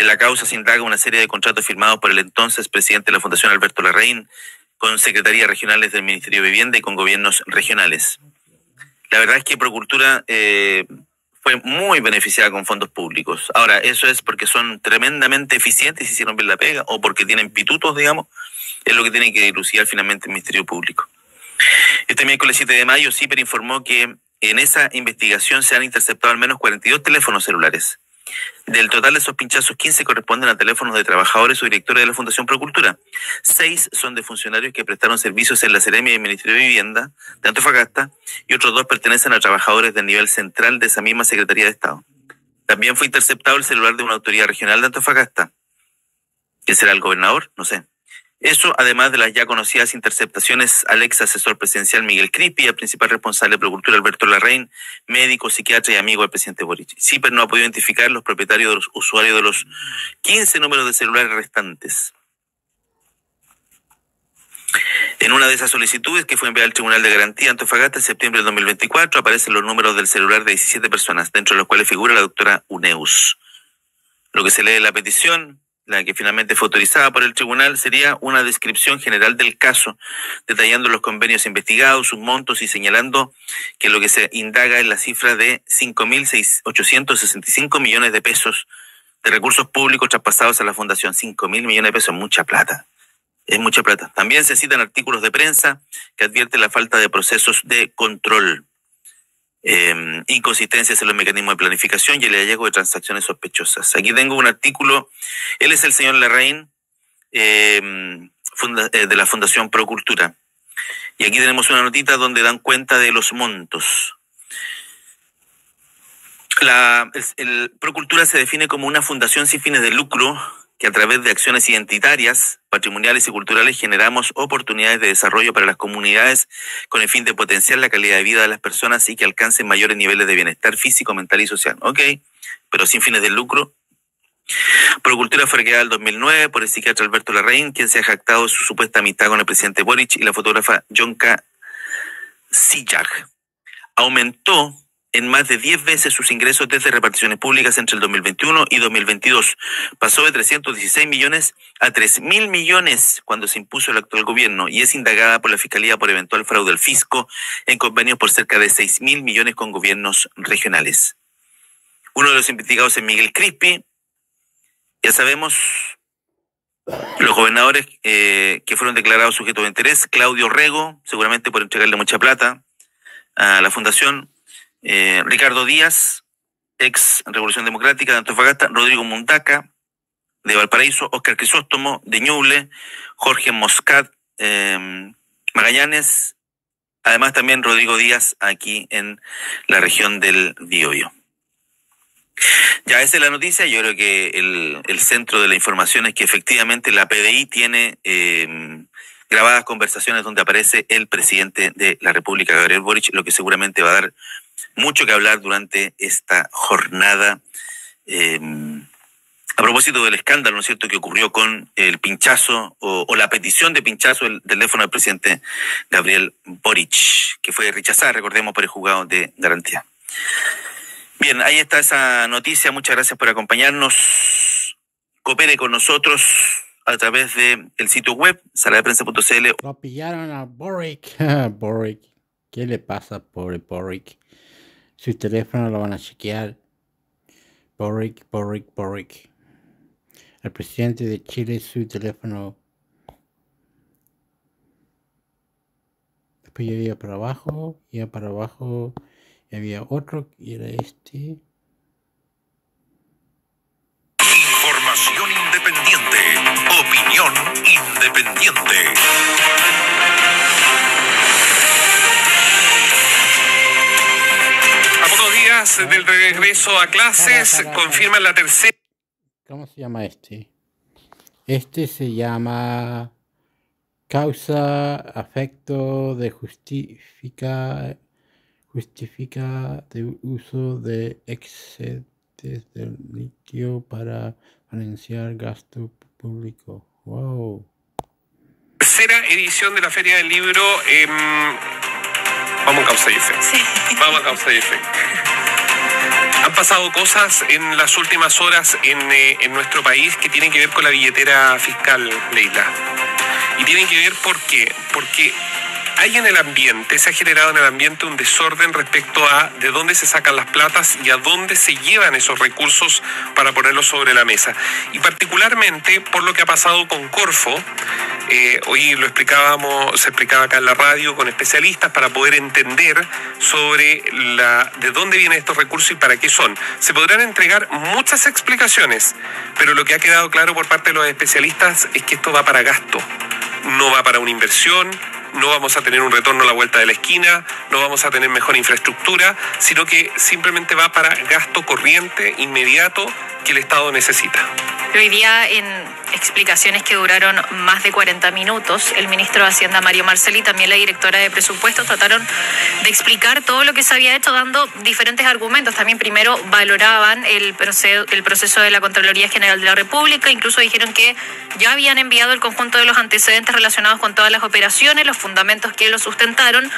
la causa se indaga una serie de contratos firmados por el entonces presidente de la Fundación, Alberto Larraín, con secretarías regionales del Ministerio de Vivienda y con gobiernos regionales. La verdad es que Procultura fue muy beneficiada con fondos públicos. Ahora, eso es porque son tremendamente eficientes y hicieron bien la pega, o porque tienen pitutos, digamos, es lo que tiene que dilucidar finalmente el Ministerio Público. Este miércoles 7 de mayo, CIPER informó que en esa investigación se han interceptado al menos 42 teléfonos celulares. Del total de esos pinchazos, 15 corresponden a teléfonos de trabajadores o directores de la Fundación Procultura. 6 son de funcionarios que prestaron servicios en la Seremi del Ministerio de Vivienda de Antofagasta y otros 2 pertenecen a trabajadores del nivel central de esa misma Secretaría de Estado. También fue interceptado el celular de una autoridad regional de Antofagasta. ¿Quién será el gobernador? No sé. Eso, además de las ya conocidas interceptaciones al ex asesor presidencial Miguel Crispi y al principal responsable de Procultura Alberto Larraín, médico, psiquiatra y amigo del presidente Boric. CIPER no ha podido identificar los propietarios de los usuarios de los 15 números de celulares restantes. En una de esas solicitudes que fue enviada al Tribunal de Garantía Antofagasta en septiembre del 2024 aparecen los números del celular de 17 personas, dentro de los cuales figura la doctora Uneus. Lo que se lee en la petición, la que finalmente fue autorizada por el tribunal, sería una descripción general del caso, detallando los convenios investigados, sus montos y señalando que lo que se indaga es la cifra de 5.865 millones de pesos de recursos públicos traspasados a la fundación. 5.000 millones de pesos, mucha plata. Es mucha plata. También se citan artículos de prensa que advierten la falta de procesos de control, inconsistencias en los mecanismos de planificación y el hallazgo de transacciones sospechosas. Aquí tengo un artículo, él es el señor Larraín, de la Fundación Procultura. Y aquí tenemos una notita donde dan cuenta de los montos. El Procultura se define como una fundación sin fines de lucro que a través de acciones identitarias, patrimoniales y culturales generamos oportunidades de desarrollo para las comunidades con el fin de potenciar la calidad de vida de las personas y que alcancen mayores niveles de bienestar físico, mental y social. Ok, pero sin fines de lucro. Procultura fue creada en el 2009 por el psiquiatra Alberto Larraín, quien se ha jactado de su supuesta amistad con el presidente Boric y la fotógrafa Yonka Sijak. Aumentó en más de 10 veces sus ingresos desde reparticiones públicas entre el 2021 y 2022. Pasó de 316 millones a 3.000 millones cuando se impuso el actual gobierno y es indagada por la Fiscalía por eventual fraude al fisco en convenios por cerca de 6.000 millones con gobiernos regionales. Uno de los investigados es Miguel Crispi. Ya sabemos, los gobernadores que fueron declarados sujetos de interés: Claudio Rego, seguramente por entregarle mucha plata a la fundación; Ricardo Díaz, ex Revolución Democrática de Antofagasta; Rodrigo Mundaca, de Valparaíso; Óscar Crisóstomo, de Ñuble; Jorge Moscat, Magallanes; además también Rodrigo Díaz, aquí en la región del Biobío. Ya esa es la noticia. Yo creo que el centro de la información es que efectivamente la PDI tiene grabadas conversaciones donde aparece el presidente de la República, Gabriel Boric, lo que seguramente va a dar mucho que hablar durante esta jornada. A propósito del escándalo, ¿no es cierto?, que ocurrió con el pinchazo o la petición de pinchazo del teléfono del presidente Gabriel Boric, que fue rechazada, recordemos, por el juzgado de garantía. Bien, ahí está esa noticia. Muchas gracias por acompañarnos. Coopere con nosotros a través del sitio web saladeprensa.cl.
Lo pillaron a Boric. Boric. ¿Qué le pasa, pobre Boric? Su teléfono lo van a chequear. Boric. El presidente de Chile, su teléfono. Después yo iba para abajo. Y había otro y era este.
Información independiente. Opinión independiente. A pocos días del regreso a clases, confirman la tercera.
¿Cómo se llama este? Este se llama causa, afecto de justifica de uso de excedentes de litio para financiar gasto público. Wow.
Tercera edición de la Feria del Libro. Vamos a causa y efecto. Sí. Vamos a causa y efecto. Han pasado cosas en las últimas horas en nuestro país que tienen que ver con la billetera fiscal, Leila. Y tienen que ver ¿por qué? Porque hay en el ambiente, se ha generado en el ambiente un desorden respecto a de dónde se sacan las platas y a dónde se llevan esos recursos para ponerlos sobre la mesa. Y particularmente por lo que ha pasado con Corfo, hoy se explicaba acá en la radio con especialistas para poder entender sobre de dónde vienen estos recursos y para qué son. Se podrán entregar muchas explicaciones, pero lo que ha quedado claro por parte de los especialistas es que esto va para gasto, no va para una inversión, no vamos a tener un retorno a la vuelta de la esquina, no vamos a tener mejor infraestructura, sino que simplemente va para gasto corriente inmediato que el Estado necesita.
Hoy día, en explicaciones que duraron más de 40 minutos, el ministro de Hacienda, Mario Marcel, y también la directora de Presupuestos trataron de explicar todo lo que se había hecho, dando diferentes argumentos. También primero valoraban el proceso de la Contraloría General de la República, incluso dijeron que ya habían enviado el conjunto de los antecedentes relacionados con todas las operaciones, los fundamentos que lo sustentaron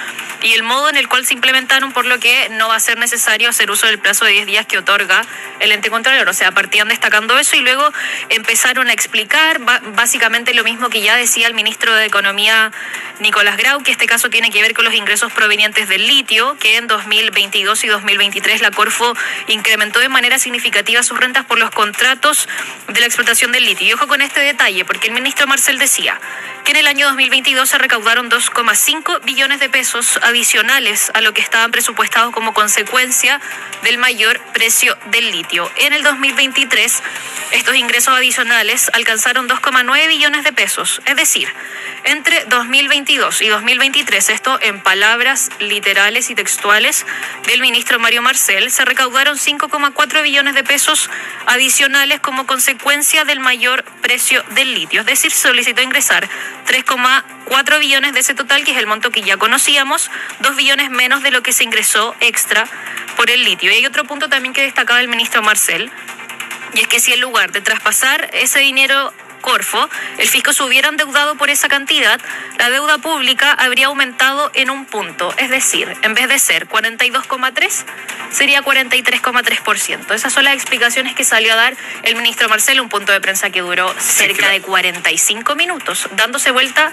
y el modo en el cual se implementaron, por lo que no va a ser necesario hacer uso del plazo de 10 días que otorga el ente contralor. O sea, partían destacando eso y luego empezaron a explicar básicamente lo mismo que ya decía el ministro de Economía, Nicolás Grau, que este caso tiene que ver con los ingresos provenientes del litio, que en 2022 y 2023 la Corfo incrementó de manera significativa sus rentas por los contratos de la explotación del litio. Y ojo con este detalle, porque el ministro Marcel decía que en el año 2022 se recaudaron 2,5 billones de pesos adicionales a lo que estaban presupuestados como consecuencia del mayor precio del litio. En el 2023, estos ingresos adicionales alcanzaron 2,9 billones de pesos. Es decir, entre 2022 y 2023, esto en palabras literales y textuales del ministro Mario Marcel, se recaudaron 5,4 billones de pesos adicionales como consecuencia del mayor precio del litio. Es decir, se solicitó ingresar 3,4 billones de ese total, que es el monto que ya conocíamos, 2 billones menos de lo que se ingresó extra por el litio. Y hay otro punto también que destacaba el ministro Marcel, y es que si en lugar de traspasar ese dinero Corfo, el fisco se hubiera endeudado por esa cantidad, la deuda pública habría aumentado en un punto. Es decir, en vez de ser 42,3, sería 43,3%. Esas son las explicaciones que salió a dar el ministro Marcel, un punto de prensa que duró cerca de 45 minutos, dándose vuelta,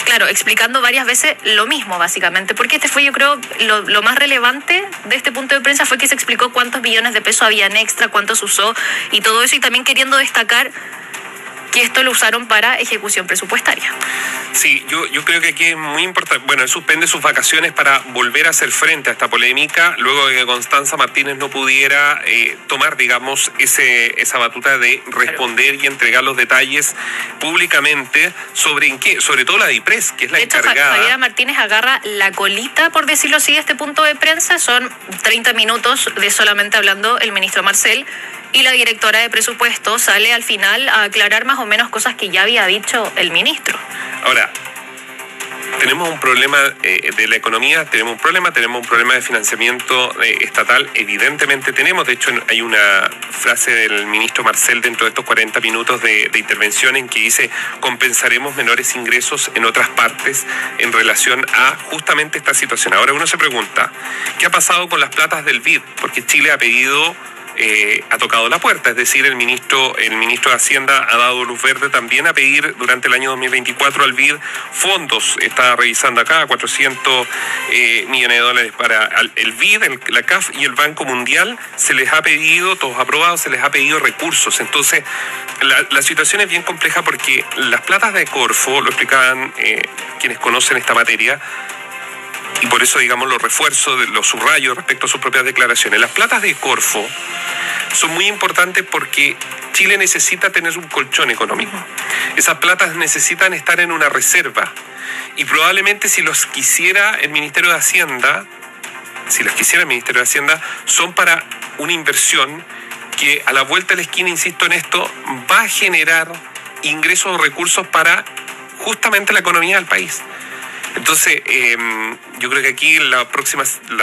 claro, explicando varias veces lo mismo, básicamente. Porque este fue, yo creo, lo más relevante de este punto de prensa fue que se explicó cuántos billones de pesos habían extra, cuántos usó y todo eso, y también queriendo destacar que esto lo usaron para ejecución presupuestaria.
Sí, yo creo que aquí es muy importante. Bueno, él suspende sus vacaciones para volver a hacer frente a esta polémica, luego de que Constanza Martínez no pudiera tomar, digamos, esa batuta de responder y entregar los detalles públicamente sobre todo la DIPRES, que es la encargada. De hecho,
Javiera Martínez agarra la colita, por decirlo así, de este punto de prensa. Son 30 minutos de solamente hablando el ministro Marcel, y la directora de Presupuestos sale al final a aclarar más o menos cosas que ya había dicho el ministro.
Ahora, tenemos un problema de la economía, tenemos un problema de financiamiento estatal, evidentemente tenemos. De hecho, hay una frase del ministro Marcel dentro de estos 40 minutos de intervención en que dice: compensaremos menores ingresos en otras partes en relación a justamente esta situación. Ahora uno se pregunta, ¿qué ha pasado con las platas del BID? Porque Chile ha tocado la puerta, es decir, el ministro de Hacienda ha dado luz verde también a pedir durante el año 2024 al BID fondos. Está revisando acá 400 millones de dólares para el BID, la CAF y el Banco Mundial. Se les ha pedido, todos aprobados, se les ha pedido recursos. Entonces, la situación es bien compleja porque las platas de Corfo, lo explicaban quienes conocen esta materia, y por eso, digamos, los refuerzos, los subrayos respecto a sus propias declaraciones. Las platas de Corfo son muy importantes porque Chile necesita tener un colchón económico. Esas platas necesitan estar en una reserva. Y probablemente si los quisiera el Ministerio de Hacienda, son para una inversión que a la vuelta de la esquina, insisto en esto, va a generar ingresos o recursos para justamente la economía del país. Entonces, yo creo que aquí la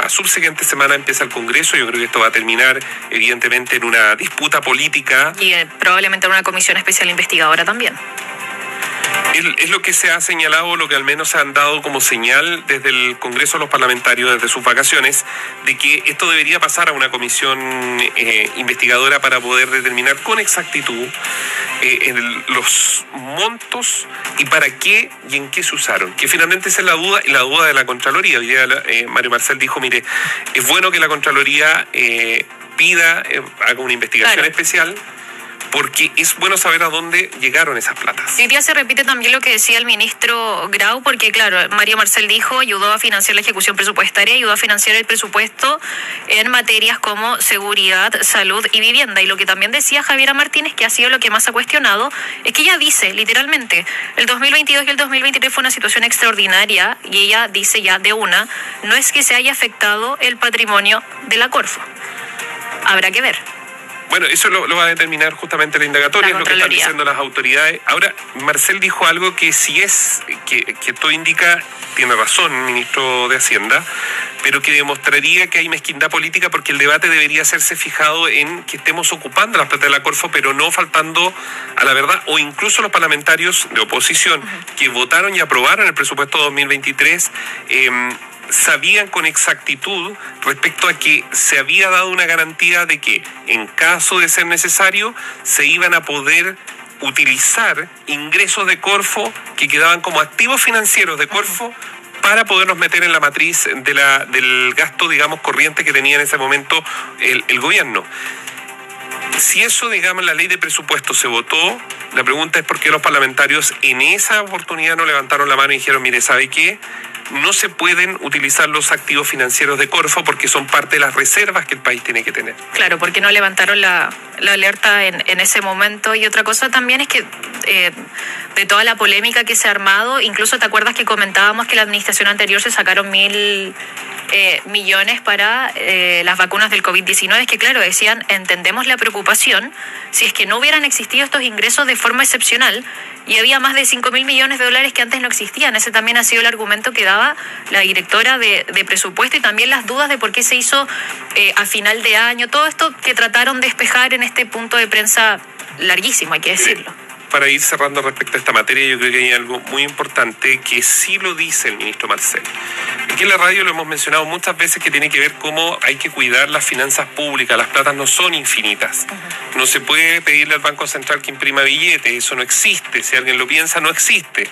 subsiguiente semana empieza el Congreso. Yo creo que esto va a terminar, evidentemente, en una disputa política.
Y probablemente en una comisión especial investigadora también.
Es lo que se ha señalado, lo que al menos se han dado como señal desde el Congreso de los Parlamentarios, desde sus vacaciones, de que esto debería pasar a una comisión investigadora para poder determinar con exactitud los montos y para qué y en qué se usaron. Que finalmente esa es la duda, y la duda de la Contraloría. Hoy día Mario Marcel dijo, mire, es bueno que la Contraloría haga una investigación especial, porque es bueno saber a dónde llegaron esas platas.
Hoy día se repite también lo que decía el ministro Grau, porque claro, Mario Marcel dijo, ayudó a financiar la ejecución presupuestaria, ayudó a financiar el presupuesto en materias como seguridad, salud y vivienda. Y lo que también decía Javiera Martínez, que ha sido lo que más ha cuestionado, es que ella dice, literalmente, el 2022 y el 2023 fue una situación extraordinaria, y ella dice ya de una, no es que se haya afectado el patrimonio de la Corfo. Habrá que ver.
Bueno, eso lo va a determinar justamente la indagatoria, es lo que están diciendo las autoridades. Ahora, Marcel dijo algo que si es, que todo indica, tiene razón el ministro de Hacienda, pero que demostraría que hay mezquindad política, porque el debate debería hacerse fijado en que estemos ocupando las plata de la Corfo, pero no faltando a la verdad, o incluso los parlamentarios de oposición que votaron y aprobaron el presupuesto 2023, sabían con exactitud respecto a que se había dado una garantía de que en caso de ser necesario se iban a poder utilizar ingresos de Corfo que quedaban como activos financieros de Corfo para podernos meter en la matriz del gasto, digamos, corriente que tenía en ese momento el gobierno. Si eso, digamos, la ley de presupuesto se votó, la pregunta es por qué los parlamentarios en esa oportunidad no levantaron la mano y dijeron, mire, ¿sabe qué? No se pueden utilizar los activos financieros de Corfo porque son parte de las reservas que el país tiene que tener.
Claro, porque no levantaron la alerta en ese momento. Y otra cosa también es que de toda la polémica que se ha armado, incluso te acuerdas que comentábamos que la administración anterior se sacaron 1.000 millones para las vacunas del COVID-19, es que claro, decían, entendemos la preocupación, si es que no hubieran existido estos ingresos de forma excepcional, y había más de 5.000 millones de dólares que antes no existían. Ese también ha sido el argumento que daba la directora de presupuesto, y también las dudas de por qué se hizo a final de año, todo esto que trataron de despejar en este punto de prensa larguísimo, hay que decirlo.
Para ir cerrando respecto a esta materia, yo creo que hay algo muy importante que sí lo dice el ministro Marcel. Aquí en la radio lo hemos mencionado muchas veces, que tiene que ver cómo hay que cuidar las finanzas públicas. Las platas no son infinitas. No se puede pedirle al Banco Central que imprima billetes, eso no existe. Si alguien lo piensa, no existe.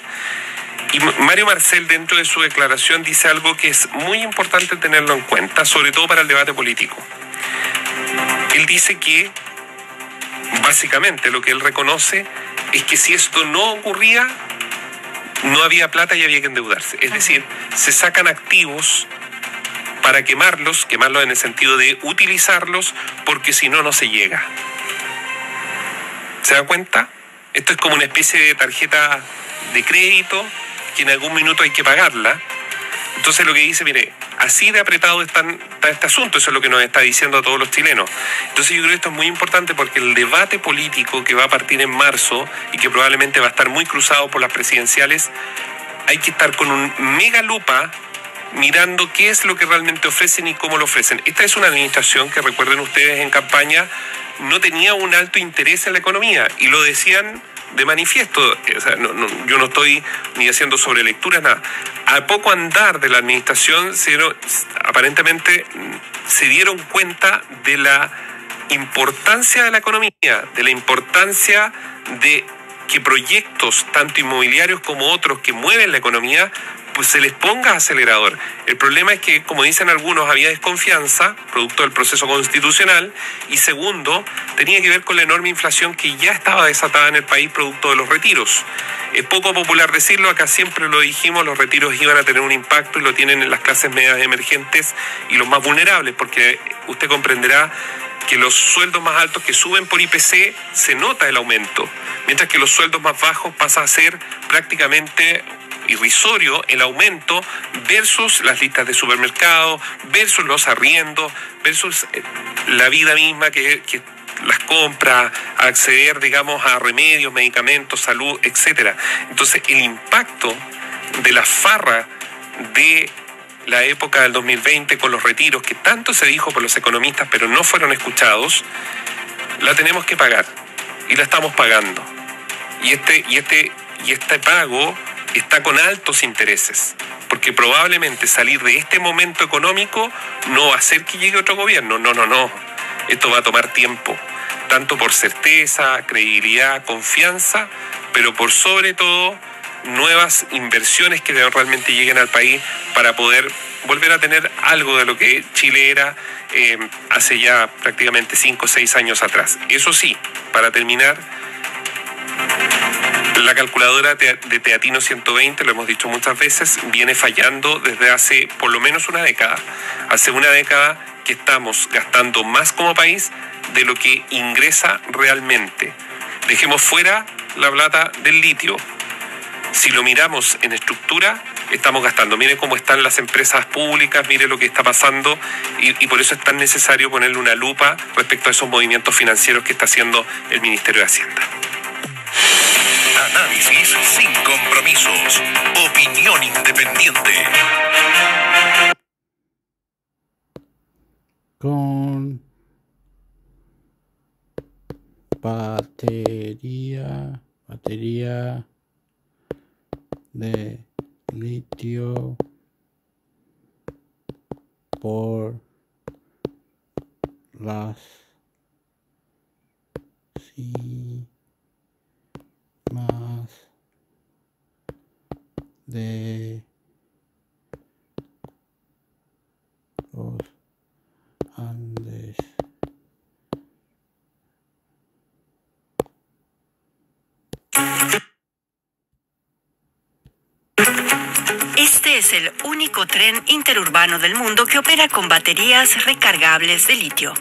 Y Mario Marcel, dentro de su declaración, dice algo que es muy importante tenerlo en cuenta, sobre todo para el debate político. Él dice que, básicamente, lo que él reconoce es que si esto no ocurría, no había plata y había que endeudarse. Es decir, se sacan activos para quemarlos en el sentido de utilizarlos, porque si no, no se llega. ¿Se da cuenta? Esto es como una especie de tarjeta de crédito que en algún minuto hay que pagarla. Entonces lo que dice, mire, así de apretado está este asunto, eso es lo que nos está diciendo a todos los chilenos. Entonces yo creo que esto es muy importante, porque el debate político que va a partir en marzo y que probablemente va a estar muy cruzado por las presidenciales, hay que estar con un mega lupa mirando qué es lo que realmente ofrecen y cómo lo ofrecen. Esta es una administración que, recuerden ustedes, en campaña no tenía un alto interés en la economía, y lo decían de manifiesto. O sea, yo no estoy ni haciendo sobrelecturas, nada. Al poco andar de la administración, aparentemente se dieron cuenta de la importancia de la economía, de la importancia de que proyectos, tanto inmobiliarios como otros que mueven la economía, pues se les ponga acelerador. El problema es que, como dicen algunos, había desconfianza, producto del proceso constitucional, y segundo, tenía que ver con la enorme inflación que ya estaba desatada en el país producto de los retiros. Es poco popular decirlo, acá siempre lo dijimos, los retiros iban a tener un impacto, y lo tienen en las clases medias emergentes y los más vulnerables, porque usted comprenderá que los sueldos más altos que suben por IPC se nota el aumento, mientras que los sueldos más bajos pasa a ser prácticamente irrisorio el aumento, versus las listas de supermercado, versus los arriendos, versus la vida misma que las compras, acceder, digamos, a remedios, medicamentos, salud, etcétera. Entonces, el impacto de la farra de la época del 2020 con los retiros, que tanto se dijo por los economistas pero no fueron escuchados, la tenemos que pagar, y la estamos pagando. Y y este pago está con altos intereses, porque probablemente salir de este momento económico no va a hacer que llegue otro gobierno, no. Esto va a tomar tiempo, tanto por certeza, credibilidad, confianza, pero por sobre todo nuevas inversiones que realmente lleguen al país para poder volver a tener algo de lo que Chile era hace ya prácticamente 5 o 6 años atrás. Eso sí, para terminar, la calculadora de Teatino 120, lo hemos dicho muchas veces, viene fallando desde hace por lo menos una década. Hace una década que estamos gastando más como país de lo que ingresa realmente. Dejemos fuera la plata del litio. Si lo miramos en estructura, estamos gastando. Mire cómo están las empresas públicas, mire lo que está pasando y por eso es tan necesario ponerle una lupa respecto a esos movimientos financieros que está haciendo el Ministerio de Hacienda.
Análisis sin compromisos. Opinión independiente.
Con batería de litio por las cimas de los Andes.
Este es el único tren interurbano del mundo que opera con baterías recargables de litio,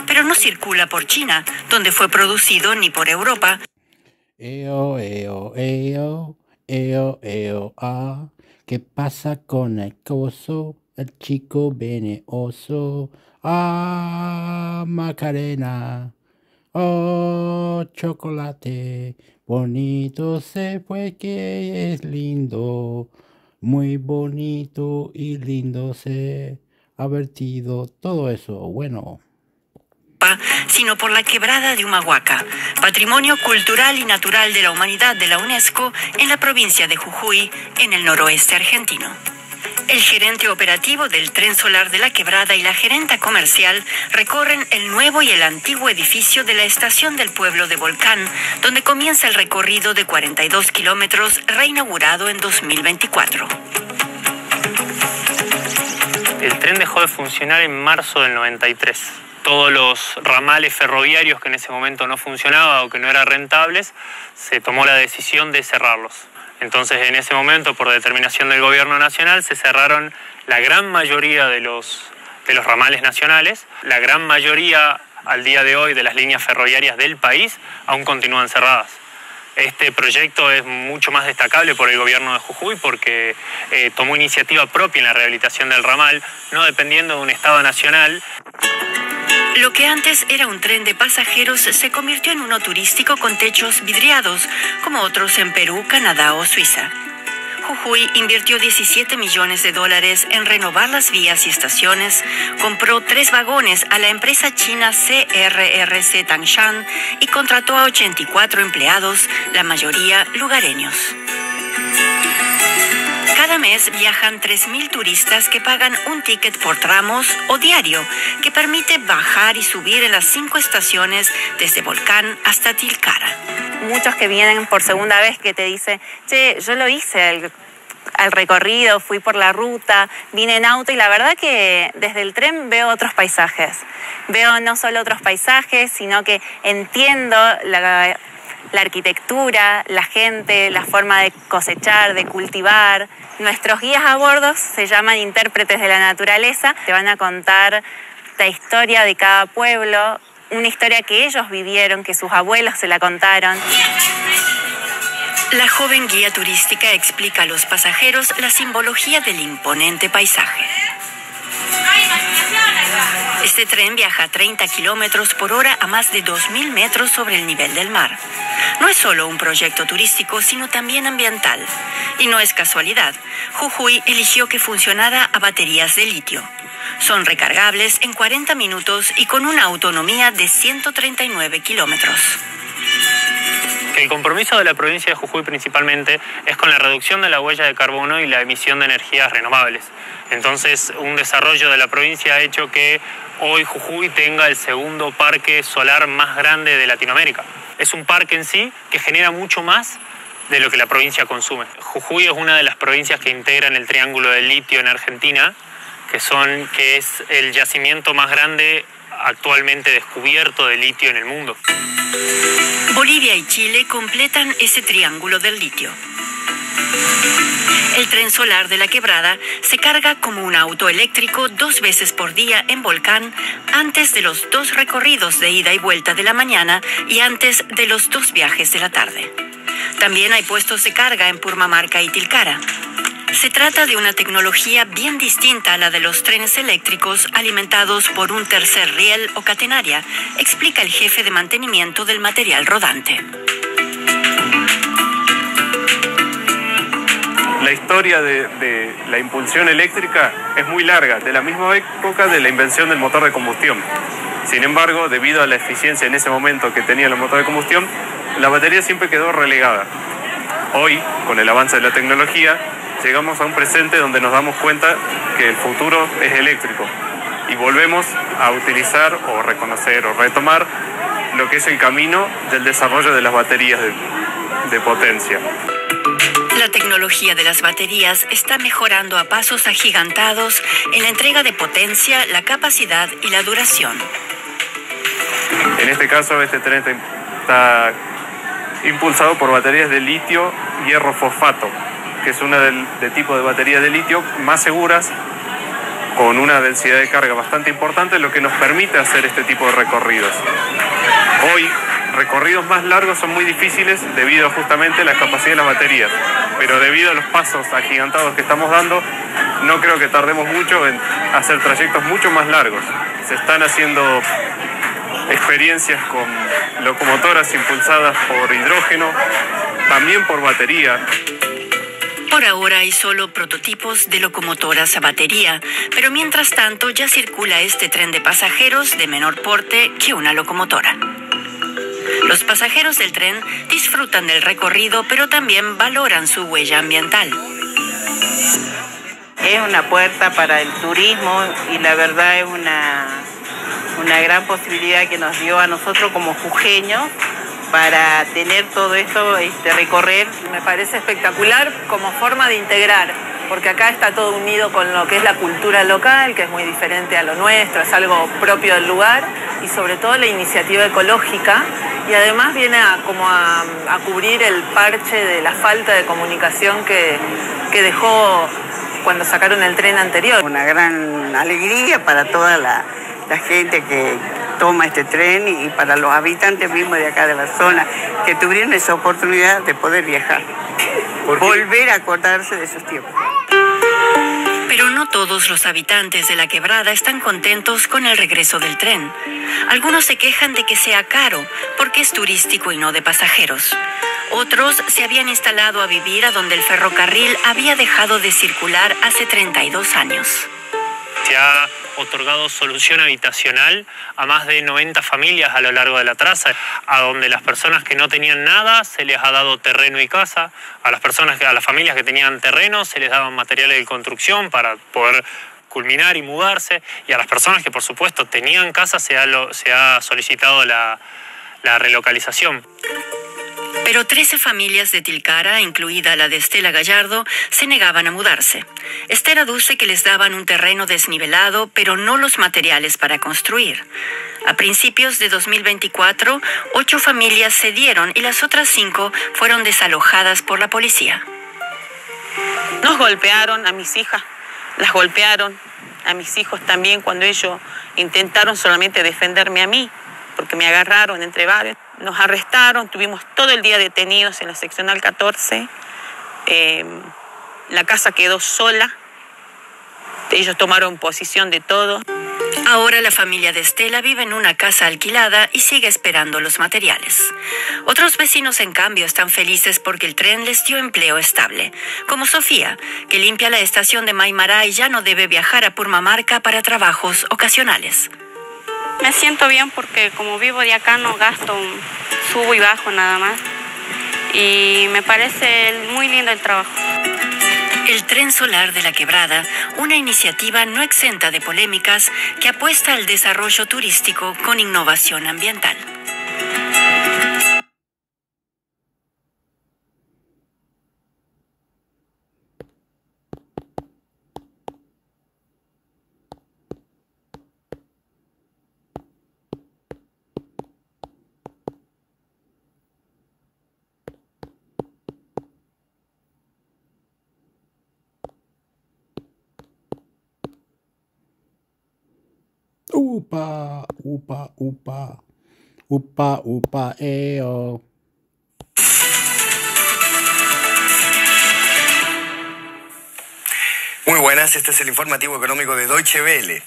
pero no circula por China, donde fue producido, ni por Europa.
Eo, ah. ¿Qué pasa con el coso? El chico veneoso. Ah, Macarena. Oh, chocolate. Bonito se fue, que es lindo. Muy bonito y lindo se ha vertido. Todo eso, bueno.
Sino por la quebrada de Humahuaca, Patrimonio Cultural y Natural de la Humanidad de la UNESCO en la provincia de Jujuy, en el noroeste argentino. El gerente operativo del Tren Solar de la Quebrada y la gerenta comercial recorren el nuevo y el antiguo edificio de la estación del pueblo de Volcán, donde comienza el recorrido de 42 kilómetros reinaugurado en 2024.
El tren dejó de funcionar en marzo del 93. Todos los ramales ferroviarios que en ese momento no funcionaban o que no eran rentables, se tomó la decisión de cerrarlos. Entonces, en ese momento, por determinación del gobierno nacional, se cerraron la gran mayoría de los ramales nacionales. La gran mayoría, al día de hoy, de las líneas ferroviarias del país aún continúan cerradas. Este proyecto es mucho más destacable por el gobierno de Jujuy porque tomó iniciativa propia en la rehabilitación del ramal, no dependiendo de un Estado nacional.
Lo que antes era un tren de pasajeros se convirtió en uno turístico con techos vidriados, como otros en Perú, Canadá o Suiza. Jujuy invirtió $17 millones en renovar las vías y estaciones, compró 3 vagones a la empresa china CRRC Tangshan y contrató a 84 empleados, la mayoría lugareños. Cada mes viajan 3.000 turistas que pagan un ticket por tramos o diario, que permite bajar y subir en las 5 estaciones desde Volcán hasta Tilcara.
Muchos que vienen por segunda vez que te dicen, che, yo lo hice al recorrido, fui por la ruta, vine en auto y la verdad que desde el tren veo otros paisajes. Veo no solo otros paisajes, sino que entiendo la arquitectura, la gente, la forma de cosechar, de cultivar. Nuestros guías a bordo se llaman intérpretes de la naturaleza. Te van a contar la historia de cada pueblo, una historia que ellos vivieron, que sus abuelos se la contaron.
La joven guía turística explica a los pasajeros la simbología del imponente paisaje. Este tren viaja a 30 kilómetros por hora a más de 2.000 metros sobre el nivel del mar. No es solo un proyecto turístico, sino también ambiental. Y no es casualidad. Jujuy eligió que funcionara a baterías de litio. Son recargables en 40 minutos y con una autonomía de 139 kilómetros.
Que el compromiso de la provincia de Jujuy principalmente es con la reducción de la huella de carbono y la emisión de energías renovables. Entonces, un desarrollo de la provincia ha hecho que hoy Jujuy tenga el segundo parque solar más grande de Latinoamérica. Es un parque en sí que genera mucho más de lo que la provincia consume. Jujuy es una de las provincias que integran el Triángulo del Litio en Argentina, que es el yacimiento más grande actualmente descubierto de litio en el mundo.
Bolivia y Chile completan ese triángulo del litio. El tren solar de la Quebrada se carga como un auto eléctrico 2 veces por día en Volcán antes de los 2 recorridos de ida y vuelta de la mañana y antes de los 2 viajes de la tarde. También hay puestos de carga en Purmamarca y Tilcara. Se trata de una tecnología bien distinta a la de los trenes eléctricos alimentados por un tercer riel o catenaria, explica el jefe de mantenimiento del material rodante.
La historia de la impulsión eléctrica es muy larga, de la misma época de la invención del motor de combustión. Sin embargo, debido a la eficiencia en ese momento que tenía el motor de combustión, la batería siempre quedó relegada. Hoy, con el avance de la tecnología, llegamos a un presente donde nos damos cuenta que el futuro es eléctrico y volvemos a utilizar o reconocer o retomar lo que es el camino del desarrollo de las baterías de potencia.
La tecnología de las baterías está mejorando a pasos agigantados en la entrega de potencia, la capacidad y la duración.
En este caso, este tren está impulsado por baterías de litio hierro fosfato, que es una de tipo de baterías de litio más seguras, con una densidad de carga bastante importante, lo que nos permite hacer este tipo de recorridos. Hoy, recorridos más largos son muy difíciles debido justamente a la capacidad de las baterías, pero debido a los pasos agigantados que estamos dando, no creo que tardemos mucho en hacer trayectos mucho más largos. Se están haciendo experiencias con locomotoras impulsadas por hidrógeno, también por batería.
Por ahora hay solo prototipos de locomotoras a batería, pero mientras tanto ya circula este tren de pasajeros de menor porte que una locomotora. Los pasajeros del tren disfrutan del recorrido, pero también valoran su huella ambiental.
Es una puerta para el turismo y la verdad es una gran posibilidad que nos dio a nosotros como jujeños para tener todo esto, recorrer.
Me parece espectacular como forma de integrar, porque acá está todo unido con lo que es la cultura local, que es muy diferente a lo nuestro, es algo propio del lugar, y sobre todo la iniciativa ecológica, y además viene a cubrir el parche de la falta de comunicación que dejó cuando sacaron el tren anterior.
Una gran alegría para toda la gente que toma este tren y para los habitantes mismos de acá de la zona que tuvieron esa oportunidad de poder viajar, volver a acordarse de sus tiempos.
Pero no todos los habitantes de la Quebrada están contentos con el regreso del tren. Algunos se quejan de que sea caro porque es turístico y no de pasajeros. Otros se habían instalado a vivir a donde el ferrocarril había dejado de circular hace 32 años.
Se ha otorgado solución habitacional a más de 90 familias a lo largo de la traza, a donde las personas que no tenían nada se les ha dado terreno y casa, a las familias que tenían terreno se les daban materiales de construcción para poder culminar y mudarse, y a las personas que por supuesto tenían casa se ha solicitado la relocalización.
Pero 13 familias de Tilcara, incluida la de Estela Gallardo, se negaban a mudarse. Esther aduce que les daban un terreno desnivelado, pero no los materiales para construir. A principios de 2024, 8 familias cedieron y las otras 5 fueron desalojadas por la policía.
Nos golpearon a mis hijas, las golpearon a mis hijos también cuando ellos intentaron solamente defenderme a mí, porque me agarraron entre varios. Nos arrestaron, tuvimos todo el día detenidos en la seccional 14. La casa quedó sola. Ellos tomaron posesión de todo.
Ahora la familia de Estela vive en una casa alquilada y sigue esperando los materiales. Otros vecinos, en cambio, están felices porque el tren les dio empleo estable, como Sofía, que limpia la estación de Maimará y ya no debe viajar a Purmamarca para trabajos ocasionales.
Me siento bien porque como vivo de acá no gasto, subo y bajo nada más. y me parece muy lindo el trabajo.
El Tren Solar de la Quebrada, una iniciativa no exenta de polémicas que apuesta al desarrollo turístico con innovación ambiental.
Upa, upa, upa. Upa, upa, eo.
Muy buenas, este es el informativo económico de Deutsche Welle.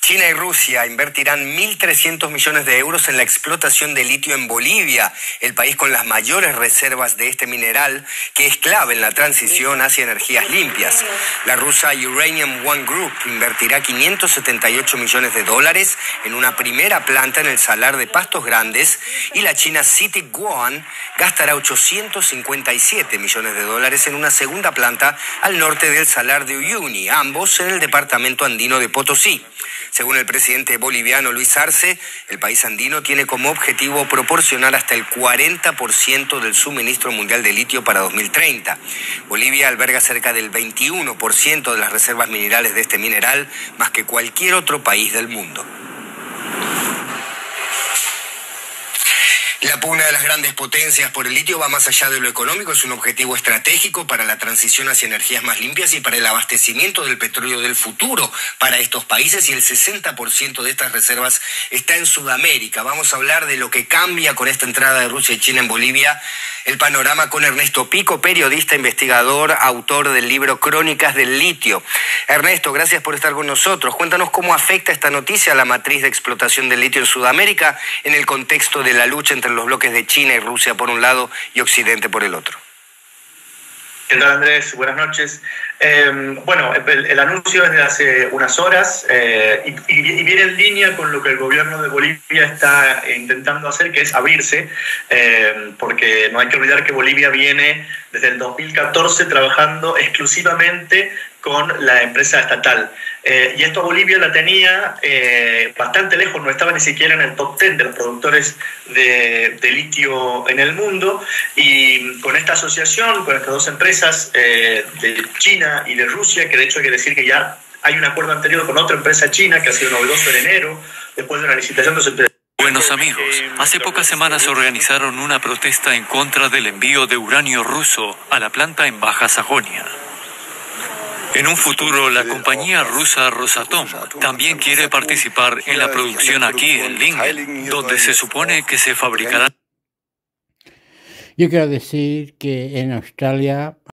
China y Rusia invertirán 1.300 millones de euros en la explotación de litio en Bolivia, el país con las mayores reservas de este mineral, que es clave en la transición hacia energías limpias. La rusa Uranium One Group invertirá 578 millones de dólares en una primera planta en el salar de Pastos Grandes, y la china CITIC Guoan gastará 857 millones de dólares en una segunda planta al norte del salar de Uyuni, ambos en el departamento andino de Potosí. Según el presidente boliviano Luis Arce, el país andino tiene como objetivo proporcionar hasta el 40% del suministro mundial de litio para 2030. Bolivia alberga cerca del 21% de las reservas minerales de este mineral, más que cualquier otro país del mundo. La pugna de las grandes potencias por el litio va más allá de lo económico, es un objetivo estratégico para la transición hacia energías más limpias y para el abastecimiento del petróleo del futuro para estos países, y el 60% de estas reservas está en Sudamérica. Vamos a hablar de lo que cambia con esta entrada de Rusia y China en Bolivia. El panorama con Ernesto Pico, periodista, investigador, autor del libro Crónicas del Litio. Ernesto, gracias por estar con nosotros. Cuéntanos cómo afecta esta noticia a la matriz de explotación del litio en Sudamérica en el contexto de la lucha entre los bloques de China y Rusia por un lado y Occidente por el otro.
¿Qué tal, Andrés? Buenas noches. Bueno, el anuncio es de hace unas horas y viene en línea con lo que el gobierno de Bolivia está intentando hacer, que es abrirse, porque no hay que olvidar que Bolivia viene desde el 2014 trabajando exclusivamente con la empresa estatal. Y esto Bolivia la tenía bastante lejos, no estaba ni siquiera en el top 10 de los productores de litio en el mundo, y con esta asociación, con estas dos empresas de China y de Rusia, que de hecho hay que decir que ya hay un acuerdo anterior con otra empresa china que ha sido novedoso en enero, después de una licitación de su...
Buenos amigos, hace pocas semanas organizaron una protesta en contra del envío de uranio ruso a la planta en Baja Sajonia. En un futuro, la compañía rusa Rosatom también quiere participar en la producción aquí en Lingen, donde se supone que se fabricarán.
Yo quiero decir que en Australia